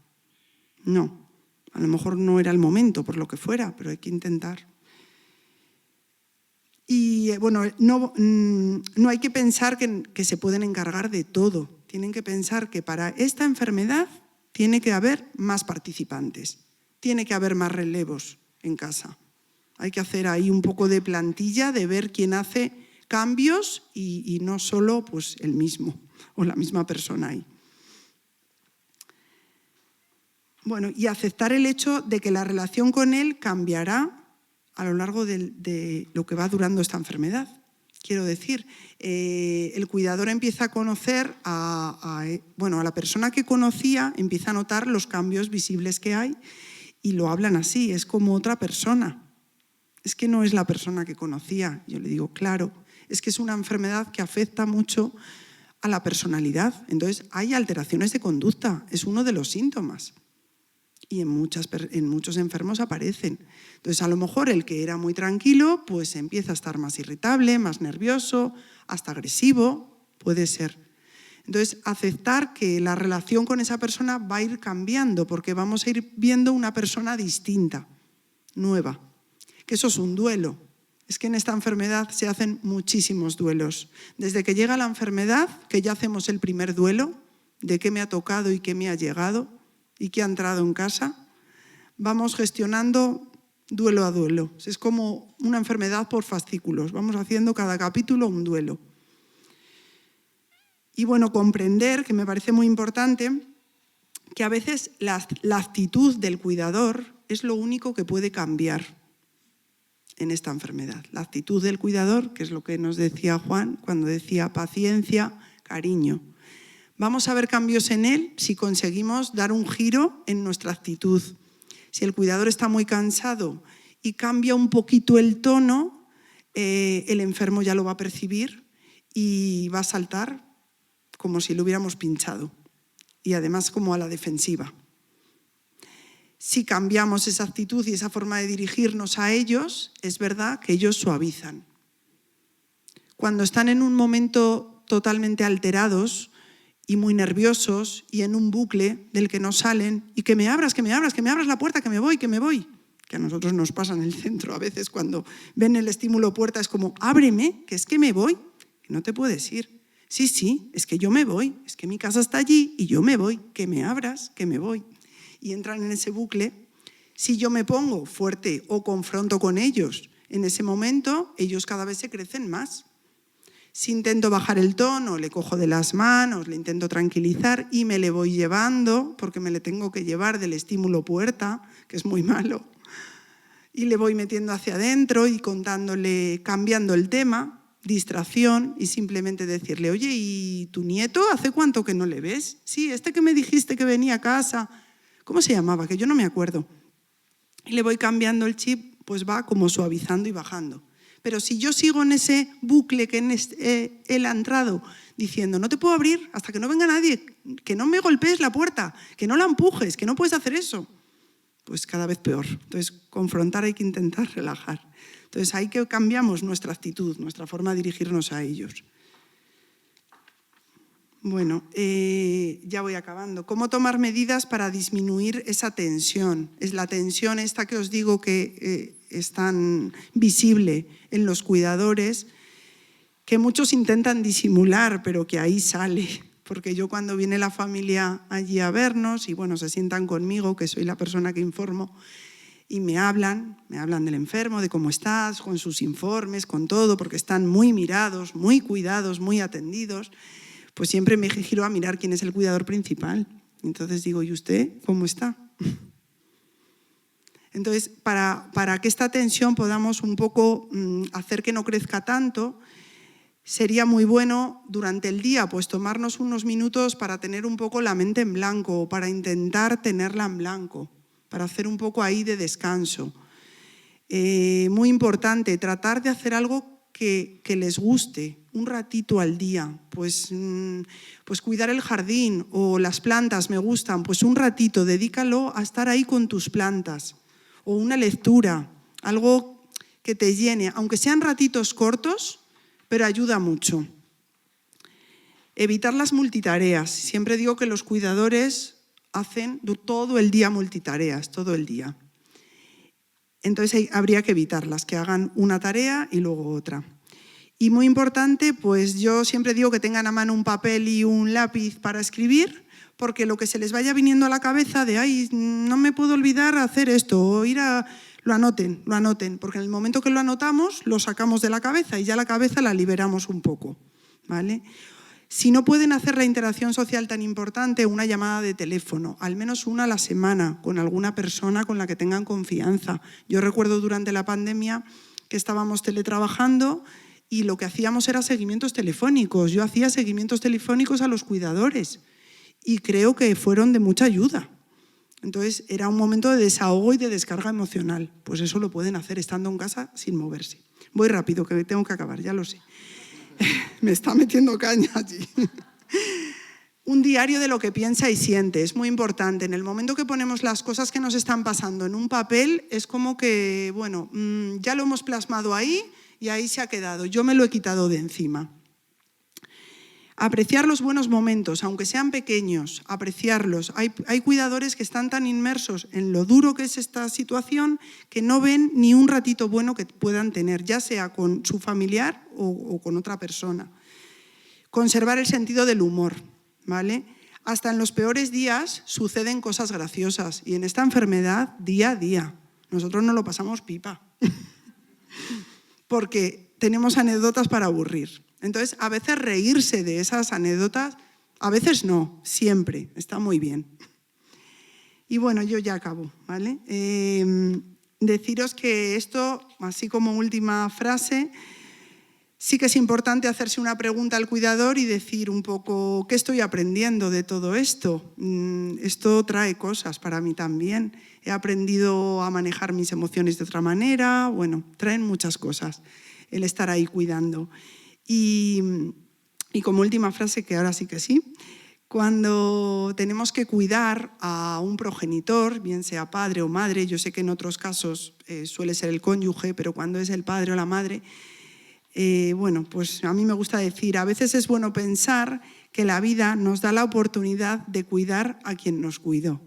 No, a lo mejor no era el momento, por lo que fuera, pero hay que intentar. Y bueno, no hay que pensar que se pueden encargar de todo. Tienen que pensar que para esta enfermedad tiene que haber más participantes, tiene que haber más relevos en casa. Hay que hacer ahí un poco de plantilla, de ver quién hace cambios y no solo pues, el mismo o la misma persona ahí. Bueno, y aceptar el hecho de que la relación con él cambiará a lo largo de lo que va durando esta enfermedad. Quiero decir, el cuidador empieza a conocer a la persona que conocía, empieza a notar los cambios visibles que hay y lo hablan así, es como otra persona. Es que no es la persona que conocía. Yo le digo, claro, es que es una enfermedad que afecta mucho a la personalidad. Entonces, hay alteraciones de conducta, es uno de los síntomas. Y en muchos enfermos aparecen. Entonces, a lo mejor el que era muy tranquilo, pues empieza a estar más irritable, más nervioso, hasta agresivo, puede ser. Entonces, aceptar que la relación con esa persona va a ir cambiando, porque vamos a ir viendo una persona distinta, nueva. Que eso es un duelo. Es que en esta enfermedad se hacen muchísimos duelos. Desde que llega la enfermedad, que ya hacemos el primer duelo, de qué me ha tocado y qué me ha llegado, y que ha entrado en casa, vamos gestionando duelo a duelo. Es como una enfermedad por fascículos. Vamos haciendo cada capítulo un duelo. Y bueno, comprender, que me parece muy importante, que a veces la actitud del cuidador es lo único que puede cambiar en esta enfermedad. La actitud del cuidador, que es lo que nos decía Juan cuando decía paciencia, cariño. Vamos a ver cambios en él si conseguimos dar un giro en nuestra actitud. Si el cuidador está muy cansado y cambia un poquito el tono, el enfermo ya lo va a percibir y va a saltar como si lo hubiéramos pinchado y además como a la defensiva. Si cambiamos esa actitud y esa forma de dirigirnos a ellos, es verdad que ellos suavizan. Cuando están en un momento totalmente alterados y muy nerviosos y en un bucle del que no salen y que me abras la puerta, que me voy. Que a nosotros nos pasa en el centro a veces cuando ven el estímulo puerta, es como, ábreme, que es que me voy, que no te puedes ir. Sí, es que yo me voy, es que mi casa está allí y yo me voy, que me abras, que me voy. Y entran en ese bucle. Si yo me pongo fuerte o confronto con ellos en ese momento, ellos cada vez se crecen más. Si intento bajar el tono, le cojo de las manos, le intento tranquilizar y me le voy llevando, porque me le tengo que llevar del estímulo puerta, que es muy malo, y le voy metiendo hacia adentro y contándole, cambiando el tema, distracción, y simplemente decirle, oye, ¿y tu nieto hace cuánto que no le ves? Sí, este que me dijiste que venía a casa, ¿cómo se llamaba? Que yo no me acuerdo. Y le voy cambiando el chip, pues va como suavizando y bajando. Pero si yo sigo en ese bucle que él ha entrado diciendo, no te puedo abrir hasta que no venga nadie, que no me golpees la puerta, que no la empujes, que no puedes hacer eso, pues cada vez peor. Entonces, confrontar hay que intentar relajar. Entonces, ahí que cambiamos nuestra actitud, nuestra forma de dirigirnos a ellos. Bueno, ya voy acabando. ¿Cómo tomar medidas para disminuir esa tensión? Es la tensión esta que os digo que es tan visible en los cuidadores, que muchos intentan disimular, pero que ahí sale. Porque yo cuando viene la familia allí a vernos y bueno, se sientan conmigo, que soy la persona que informo, y me hablan del enfermo, de cómo estás, con sus informes, con todo, porque están muy mirados, muy cuidados, muy atendidos, pues siempre me giro a mirar quién es el cuidador principal. Entonces digo, ¿y usted cómo está? Entonces, para que esta tensión podamos un poco hacer que no crezca tanto, sería muy bueno durante el día pues tomarnos unos minutos para tener un poco la mente en blanco, o para intentar tenerla en blanco, para hacer un poco ahí de descanso. Muy importante, tratar de hacer algo que les guste, un ratito al día, pues cuidar el jardín o las plantas me gustan, pues un ratito, dedícalo a estar ahí con tus plantas, o una lectura, algo que te llene, aunque sean ratitos cortos, pero ayuda mucho. Evitar las multitareas. Siempre digo que los cuidadores hacen todo el día multitareas, todo el día. Entonces habría que evitarlas, que hagan una tarea y luego otra. Y muy importante, pues yo siempre digo que tengan a mano un papel y un lápiz para escribir, porque lo que se les vaya viniendo a la cabeza de «ay, no me puedo olvidar hacer esto», o ir a... Lo anoten, porque en el momento que lo anotamos, lo sacamos de la cabeza y ya la cabeza la liberamos un poco, ¿vale? Si no pueden hacer la interacción social tan importante, una llamada de teléfono, al menos una a la semana, con alguna persona con la que tengan confianza. Yo recuerdo durante la pandemia que estábamos teletrabajando y lo que hacíamos era seguimientos telefónicos. Yo hacía seguimientos telefónicos a los cuidadores y creo que fueron de mucha ayuda. Entonces, era un momento de desahogo y de descarga emocional. Pues eso lo pueden hacer estando en casa sin moverse. Voy rápido, que tengo que acabar, ya lo sé. Me está metiendo caña allí. Un diario de lo que piensa y siente, es muy importante. En el momento que ponemos las cosas que nos están pasando en un papel, es como que, bueno, ya lo hemos plasmado ahí y ahí se ha quedado. Yo me lo he quitado de encima. Apreciar los buenos momentos, aunque sean pequeños, apreciarlos. Hay cuidadores que están tan inmersos en lo duro que es esta situación que no ven ni un ratito bueno que puedan tener, ya sea con su familiar o con otra persona. Conservar el sentido del humor, ¿vale? Hasta en los peores días suceden cosas graciosas y en esta enfermedad día a día. Nosotros nos lo pasamos pipa porque tenemos anécdotas para aburrir. Entonces, a veces reírse de esas anécdotas, a veces no, siempre, está muy bien. Y bueno, yo ya acabo, ¿vale? Deciros que esto, así como última frase, sí que es importante hacerse una pregunta al cuidador y decir un poco, ¿qué estoy aprendiendo de todo esto? Esto trae cosas para mí también. He aprendido a manejar mis emociones de otra manera, bueno, traen muchas cosas el estar ahí cuidando. Y como última frase, que ahora sí que sí, cuando tenemos que cuidar a un progenitor, bien sea padre o madre, yo sé que en otros casos suele ser el cónyuge, pero cuando es el padre o la madre, bueno, pues a mí me gusta decir, a veces es bueno pensar que la vida nos da la oportunidad de cuidar a quien nos cuidó.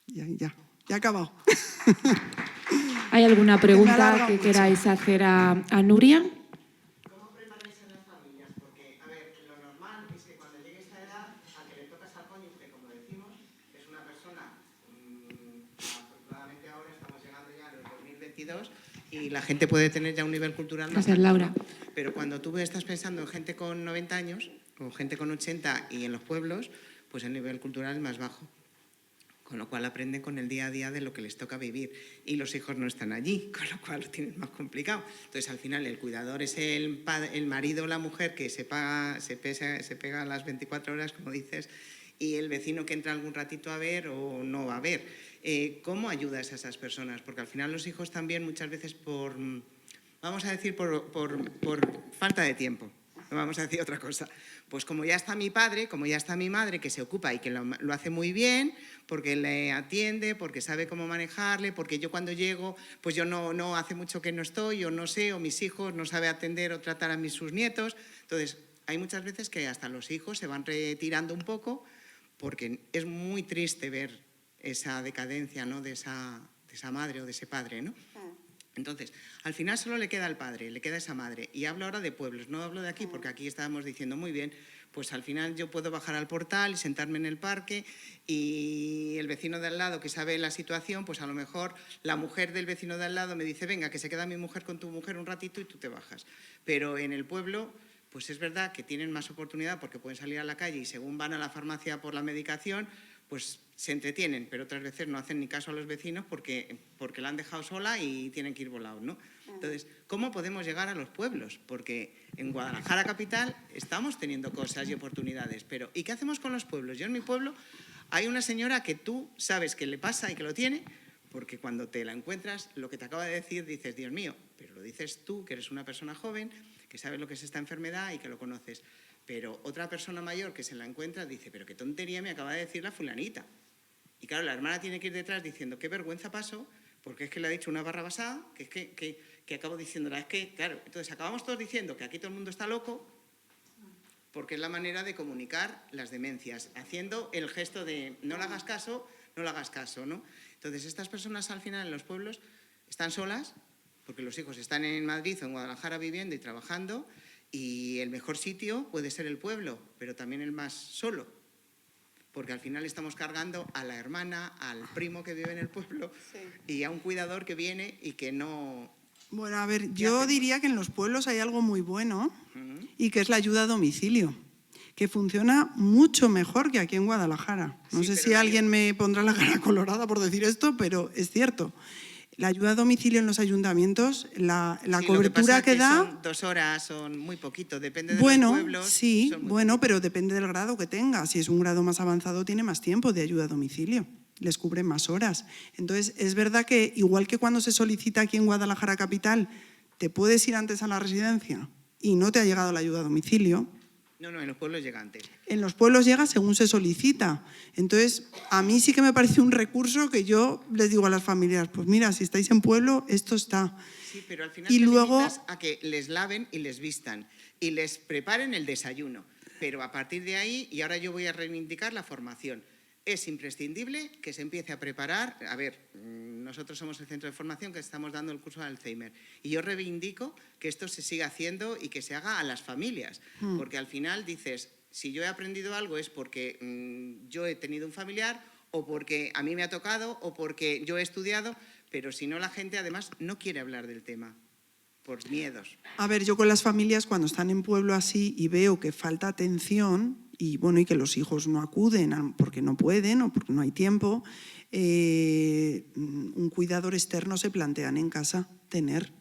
Ya he acabado. ¿Hay alguna pregunta que queráis hacer a Nuria? Y la gente puede tener ya un nivel cultural más Gracias, Laura. Pero cuando tú estás pensando en gente con 90 años o gente con 80 y en los pueblos, pues el nivel cultural es más bajo. Con lo cual aprenden con el día a día de lo que les toca vivir. Y los hijos no están allí, con lo cual lo tienen más complicado. Entonces, al final, el cuidador es el marido o la mujer que se pega las 24 horas, como dices, y el vecino que entra algún ratito a ver o no va a ver. ¿Cómo ayudas a esas personas? Porque al final los hijos también muchas veces por falta de tiempo, no vamos a decir otra cosa. Pues como ya está mi padre, como ya está mi madre, que se ocupa y que lo hace muy bien, porque le atiende, porque sabe cómo manejarle, porque yo cuando llego, pues yo no hace mucho que no estoy, o no sé, o mis hijos no sabe atender o tratar a sus nietos. Entonces, hay muchas veces que hasta los hijos se van retirando un poco, porque es muy triste ver esa decadencia, ¿no?, de esa madre o de ese padre, ¿no? Entonces, al final solo le queda al padre, le queda esa madre. Y hablo ahora de pueblos, no hablo de aquí, porque aquí estábamos diciendo muy bien, pues al final yo puedo bajar al portal y sentarme en el parque y el vecino de al lado que sabe la situación, pues a lo mejor la mujer del vecino de al lado me dice, venga, que se queda mi mujer con tu mujer un ratito y tú te bajas. Pero en el pueblo, pues es verdad que tienen más oportunidad porque pueden salir a la calle y según van a la farmacia por la medicación, pues se entretienen, pero otras veces no hacen ni caso a los vecinos porque la han dejado sola y tienen que ir volados, ¿no? Entonces, ¿cómo podemos llegar a los pueblos? Porque en Guadalajara capital estamos teniendo cosas y oportunidades, pero ¿y qué hacemos con los pueblos? Yo en mi pueblo hay una señora que tú sabes que le pasa y que lo tiene, porque cuando te la encuentras, lo que te acaba de decir, dices, Dios mío, pero lo dices tú, que eres una persona joven, que sabes lo que es esta enfermedad y que lo conoces. Pero otra persona mayor que se la encuentra dice, pero qué tontería me acaba de decir la fulanita. Y claro, la hermana tiene que ir detrás diciendo, qué vergüenza paso, porque es que le ha dicho una barra basada, que es que acabo diciéndola. Es que, claro, entonces acabamos todos diciendo que aquí todo el mundo está loco, porque es la manera de comunicar las demencias, haciendo el gesto de no le hagas caso, no le hagas caso, ¿no? Entonces, estas personas al final en los pueblos están solas, porque los hijos están en Madrid o en Guadalajara viviendo y trabajando, y el mejor sitio puede ser el pueblo, pero también el más solo, porque al final estamos cargando a la hermana, al primo que vive en el pueblo y a un cuidador que viene y que no... Bueno, a ver, yo diría que en los pueblos hay algo muy bueno y que es la ayuda a domicilio, que funciona mucho mejor que aquí en Guadalajara. No sé si alguien me pondrá la cara colorada por decir esto, pero es cierto. La ayuda a domicilio en los ayuntamientos, la cobertura que da... Son 2 horas, son muy poquito, depende de los pueblos. Sí, bueno, pero depende del grado que tenga. Si es un grado más avanzado, tiene más tiempo de ayuda a domicilio, les cubre más horas. Entonces, es verdad que igual que cuando se solicita aquí en Guadalajara capital, te puedes ir antes a la residencia y no te ha llegado la ayuda a domicilio. No, en los pueblos llega antes. En los pueblos llega según se solicita. Entonces, a mí sí que me parece un recurso que yo les digo a las familias, pues mira, si estáis en pueblo, esto está. Sí, pero al final y te luego limitas a que les laven y les vistan y les preparen el desayuno. Pero a partir de ahí, y ahora yo voy a reivindicar la formación, es imprescindible que se empiece a preparar. A ver, nosotros somos el centro de formación que estamos dando el curso de Alzheimer y yo reivindico que esto se siga haciendo y que se haga a las familias, porque al final dices, si yo he aprendido algo es porque yo he tenido un familiar o porque a mí me ha tocado o porque yo he estudiado, pero si no la gente además no quiere hablar del tema por miedos. A ver, yo con las familias cuando están en pueblo así y veo que falta atención y bueno, y que los hijos no acuden porque no pueden o porque no hay tiempo, un cuidador externo se plantean en casa tener.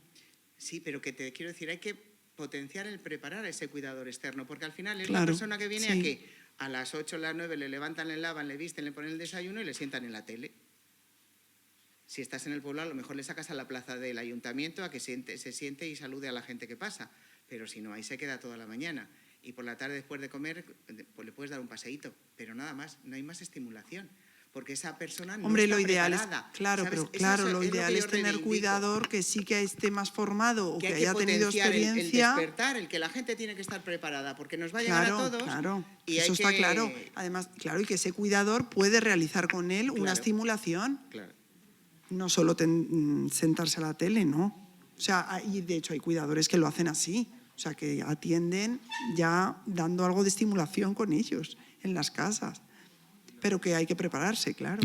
Sí, pero que te quiero decir, hay que potenciar el preparar a ese cuidador externo, porque al final es la persona que viene a que a las 8 o las 9 le levantan, le lavan, le visten, le ponen el desayuno y le sientan en la tele. Si estás en el pueblo, a lo mejor le sacas a la plaza del ayuntamiento a que se siente y salude a la gente que pasa, pero si no, ahí se queda toda la mañana. Y por la tarde, después de comer, pues le puedes dar un paseíto, pero nada más, no hay más estimulación, porque esa persona no está lo ideal preparada. Es, claro, ¿sabes? pero claro, lo ideal es tener cuidador que sí que esté más formado o que haya tenido experiencia. El despertar, el que la gente tiene que estar preparada, porque nos va a llegar a todos. Claro, y eso está claro. Además, claro, y que ese cuidador puede realizar con él una estimulación. Claro. No solo sentarse a la tele, ¿no? O sea, y de hecho hay cuidadores que lo hacen así. O sea, que atienden ya dando algo de estimulación con ellos en las casas. Pero que hay que prepararse, claro.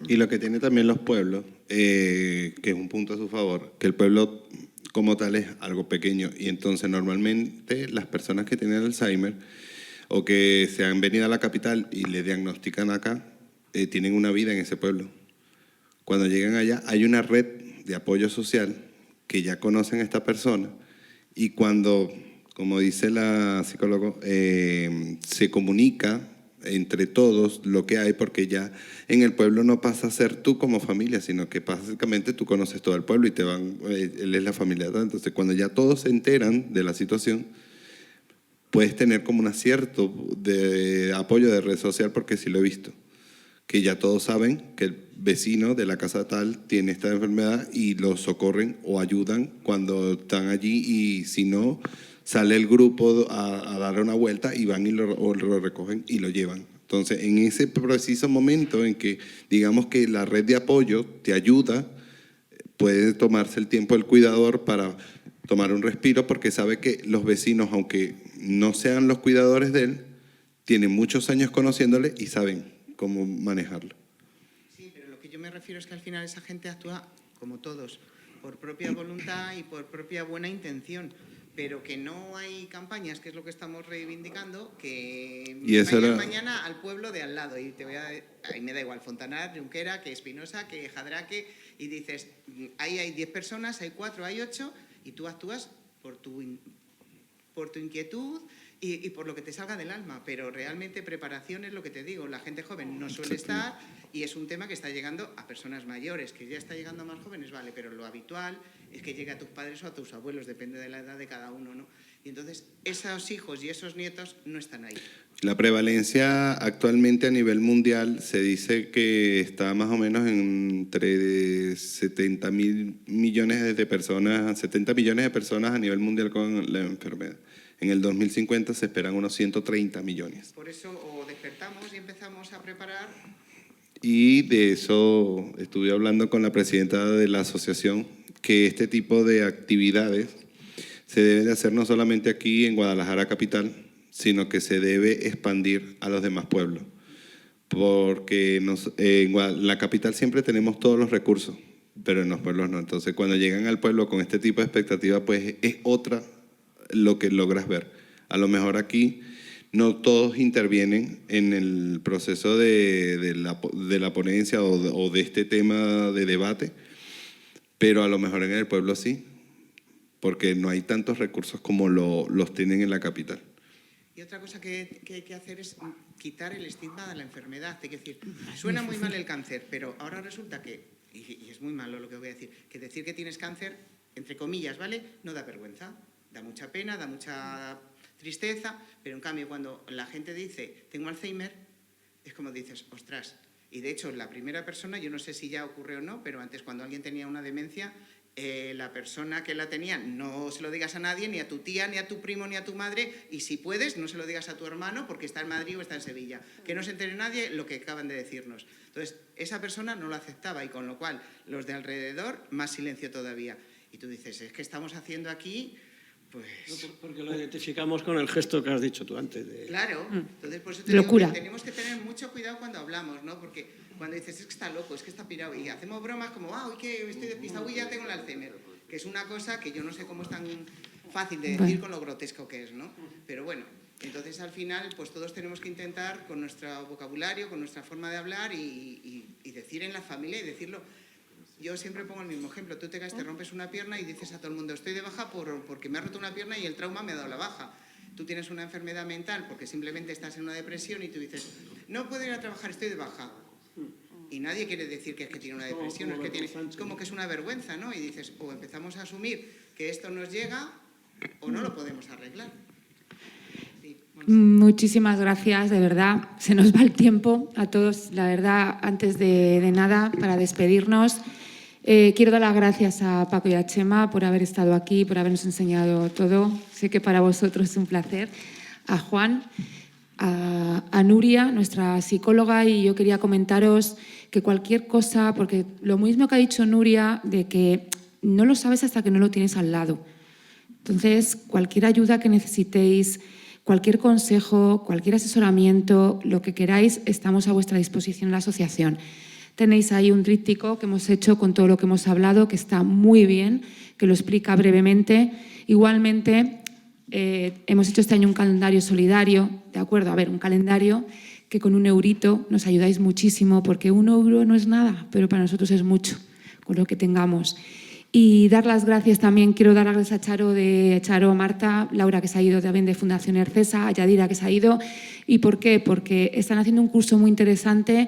Y lo que tiene también los pueblos, que es un punto a su favor, que el pueblo como tal es algo pequeño y entonces normalmente las personas que tienen Alzheimer o que se han venido a la capital y le diagnostican acá, tienen una vida en ese pueblo. Cuando llegan allá hay una red de apoyo social que ya conocen a esta persona y cuando, como dice la psicóloga, se comunica entre todos lo que hay, porque ya en el pueblo no pasa a ser tú como familia, sino que básicamente tú conoces todo el pueblo y te van, él es la familia. Entonces, cuando ya todos se enteran de la situación, puedes tener como un acierto de apoyo de red social, porque sí lo he visto, que ya todos saben que el vecino de la casa tal tiene esta enfermedad y lo socorren o ayudan cuando están allí, y si no, sale el grupo a darle una vuelta y van y lo recogen y lo llevan. Entonces, en ese preciso momento en que digamos que la red de apoyo te ayuda, puede tomarse el tiempo el cuidador para tomar un respiro, porque sabe que los vecinos, aunque no sean los cuidadores de él, tienen muchos años conociéndole y saben cómo manejarlo. Sí, pero lo que yo me refiero es que al final esa gente actúa, como todos, por propia voluntad y por propia buena intención, pero que no hay campañas, que es lo que estamos reivindicando, que Y eso vayan era... mañana al pueblo de al lado. Y ahí me da igual, Fontanar, Junquera, que Espinosa, que Jadraque, y dices, ahí hay 10 personas, hay 4, hay 8, y tú actúas por tu inquietud y por lo que te salga del alma, pero realmente preparación es lo que te digo, la gente joven no suele estar y es un tema que está llegando a personas mayores, que ya está llegando a más jóvenes, vale, pero lo habitual es que llegue a tus padres o a tus abuelos, depende de la edad de cada uno, ¿no? Y entonces esos hijos y esos nietos no están ahí. La prevalencia actualmente a nivel mundial se dice que está más o menos entre 70.000 millones de personas, 70 millones de personas a nivel mundial con la enfermedad. En el 2050 se esperan unos 130 millones. Por eso o despertamos y empezamos a preparar. Y de eso estuve hablando con la presidenta de la asociación, que este tipo de actividades se deben de hacer no solamente aquí en Guadalajara capital, sino que se debe expandir a los demás pueblos. Porque en la capital siempre tenemos todos los recursos, pero en los pueblos no. Entonces, cuando llegan al pueblo con este tipo de expectativa, pues es otra lo que logras ver. A lo mejor aquí no todos intervienen en el proceso de la ponencia o de este tema de debate, pero a lo mejor en el pueblo sí, porque no hay tantos recursos como los tienen en la capital. Y otra cosa que hay que hacer es quitar el estigma de la enfermedad. Es decir, suena muy mal el cáncer, pero ahora resulta que, y es muy malo lo que voy a decir, que decir que tienes cáncer, entre comillas, ¿vale?, no da vergüenza. Da mucha pena, da mucha tristeza, pero en cambio cuando la gente dice tengo Alzheimer, es como dices, ostras. Y de hecho la primera persona, yo no sé si ya ocurre o no, pero antes cuando alguien tenía una demencia, la persona que la tenía, no se lo digas a nadie, ni a tu tía, ni a tu primo, ni a tu madre, y si puedes, no se lo digas a tu hermano porque está en Madrid o está en Sevilla. Que no se entere nadie lo que acaban de decirnos. Entonces, esa persona no lo aceptaba y con lo cual los de alrededor, más silencio todavía. Y tú dices, es que estamos haciendo aquí... Pues... Porque lo identificamos con el gesto que has dicho tú antes. Claro, entonces por eso Locura. Digo que tenemos que tener mucho cuidado cuando hablamos, ¿no? Porque cuando dices, es que está loco, es que está pirado, y hacemos bromas como, hoy que estoy despistado, uy, ya tengo el Alzheimer, que es una cosa que yo no sé cómo es tan fácil de decir con lo grotesco que es, ¿no? Pero bueno, entonces al final, pues todos tenemos que intentar con nuestro vocabulario, con nuestra forma de hablar y decir en la familia y decirlo. Yo siempre pongo el mismo ejemplo, tú te caes, te rompes una pierna y dices a todo el mundo, estoy de baja porque me ha roto una pierna y el trauma me ha dado la baja. Tú tienes una enfermedad mental porque simplemente estás en una depresión y tú dices, no puedo ir a trabajar, estoy de baja. Y nadie quiere decir que es que tiene una depresión, es como que es una vergüenza, ¿no? Y dices, o empezamos a asumir que esto nos llega o no lo podemos arreglar. Sí, muchísimas gracias, de verdad. Se nos va el tiempo a todos, la verdad, antes de nada, para despedirnos. Quiero dar las gracias a Paco y a Chema por haber estado aquí, por habernos enseñado todo. Sé que para vosotros es un placer. A Juan, a Nuria, nuestra psicóloga, y yo quería comentaros que cualquier cosa, porque lo mismo que ha dicho Nuria, de que no lo sabes hasta que no lo tienes al lado. Entonces, cualquier ayuda que necesitéis, cualquier consejo, cualquier asesoramiento, lo que queráis, estamos a vuestra disposición en la asociación. Tenéis ahí un tríptico que hemos hecho con todo lo que hemos hablado, que está muy bien, que lo explica brevemente. Igualmente, hemos hecho este año un calendario solidario, ¿de acuerdo? A ver, un calendario que con €1 nos ayudáis muchísimo, porque €1 no es nada, pero para nosotros es mucho, con lo que tengamos. Y dar las gracias también, quiero dar las gracias a Charo, Marta, Laura, que se ha ido también de Fundación Ercesa, a Yadira, que se ha ido. ¿Y por qué? Porque están haciendo un curso muy interesante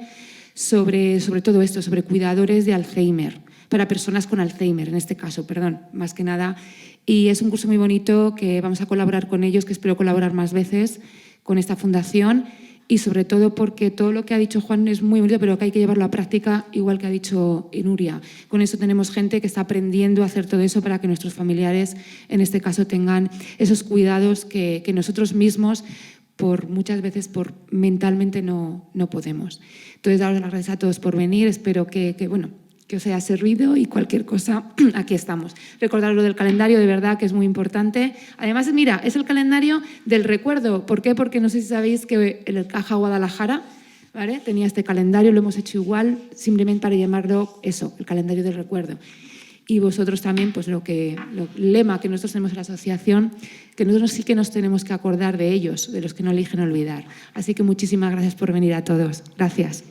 sobre todo esto, sobre cuidadores de Alzheimer, para personas con Alzheimer, en este caso, perdón, más que nada. Y es un curso muy bonito que vamos a colaborar con ellos, que espero colaborar más veces con esta fundación, y sobre todo porque todo lo que ha dicho Juan es muy bonito, pero que hay que llevarlo a práctica, igual que ha dicho Nuria. Con eso tenemos gente que está aprendiendo a hacer todo eso para que nuestros familiares, en este caso, tengan esos cuidados que nosotros mismos, muchas veces mentalmente no podemos. Entonces, daros las gracias a todos por venir. Espero que os haya servido y cualquier cosa, aquí estamos. Recordaros lo del calendario, de verdad, que es muy importante. Además, mira, es el calendario del recuerdo. ¿Por qué? Porque no sé si sabéis que el Caja Guadalajara, ¿vale?, tenía este calendario, lo hemos hecho igual, simplemente para llamarlo eso, el calendario del recuerdo. y vosotros también, pues el lema que nosotros tenemos en la asociación, que nosotros sí que nos tenemos que acordar de ellos, de los que no eligen olvidar. Así que muchísimas gracias por venir a todos. Gracias.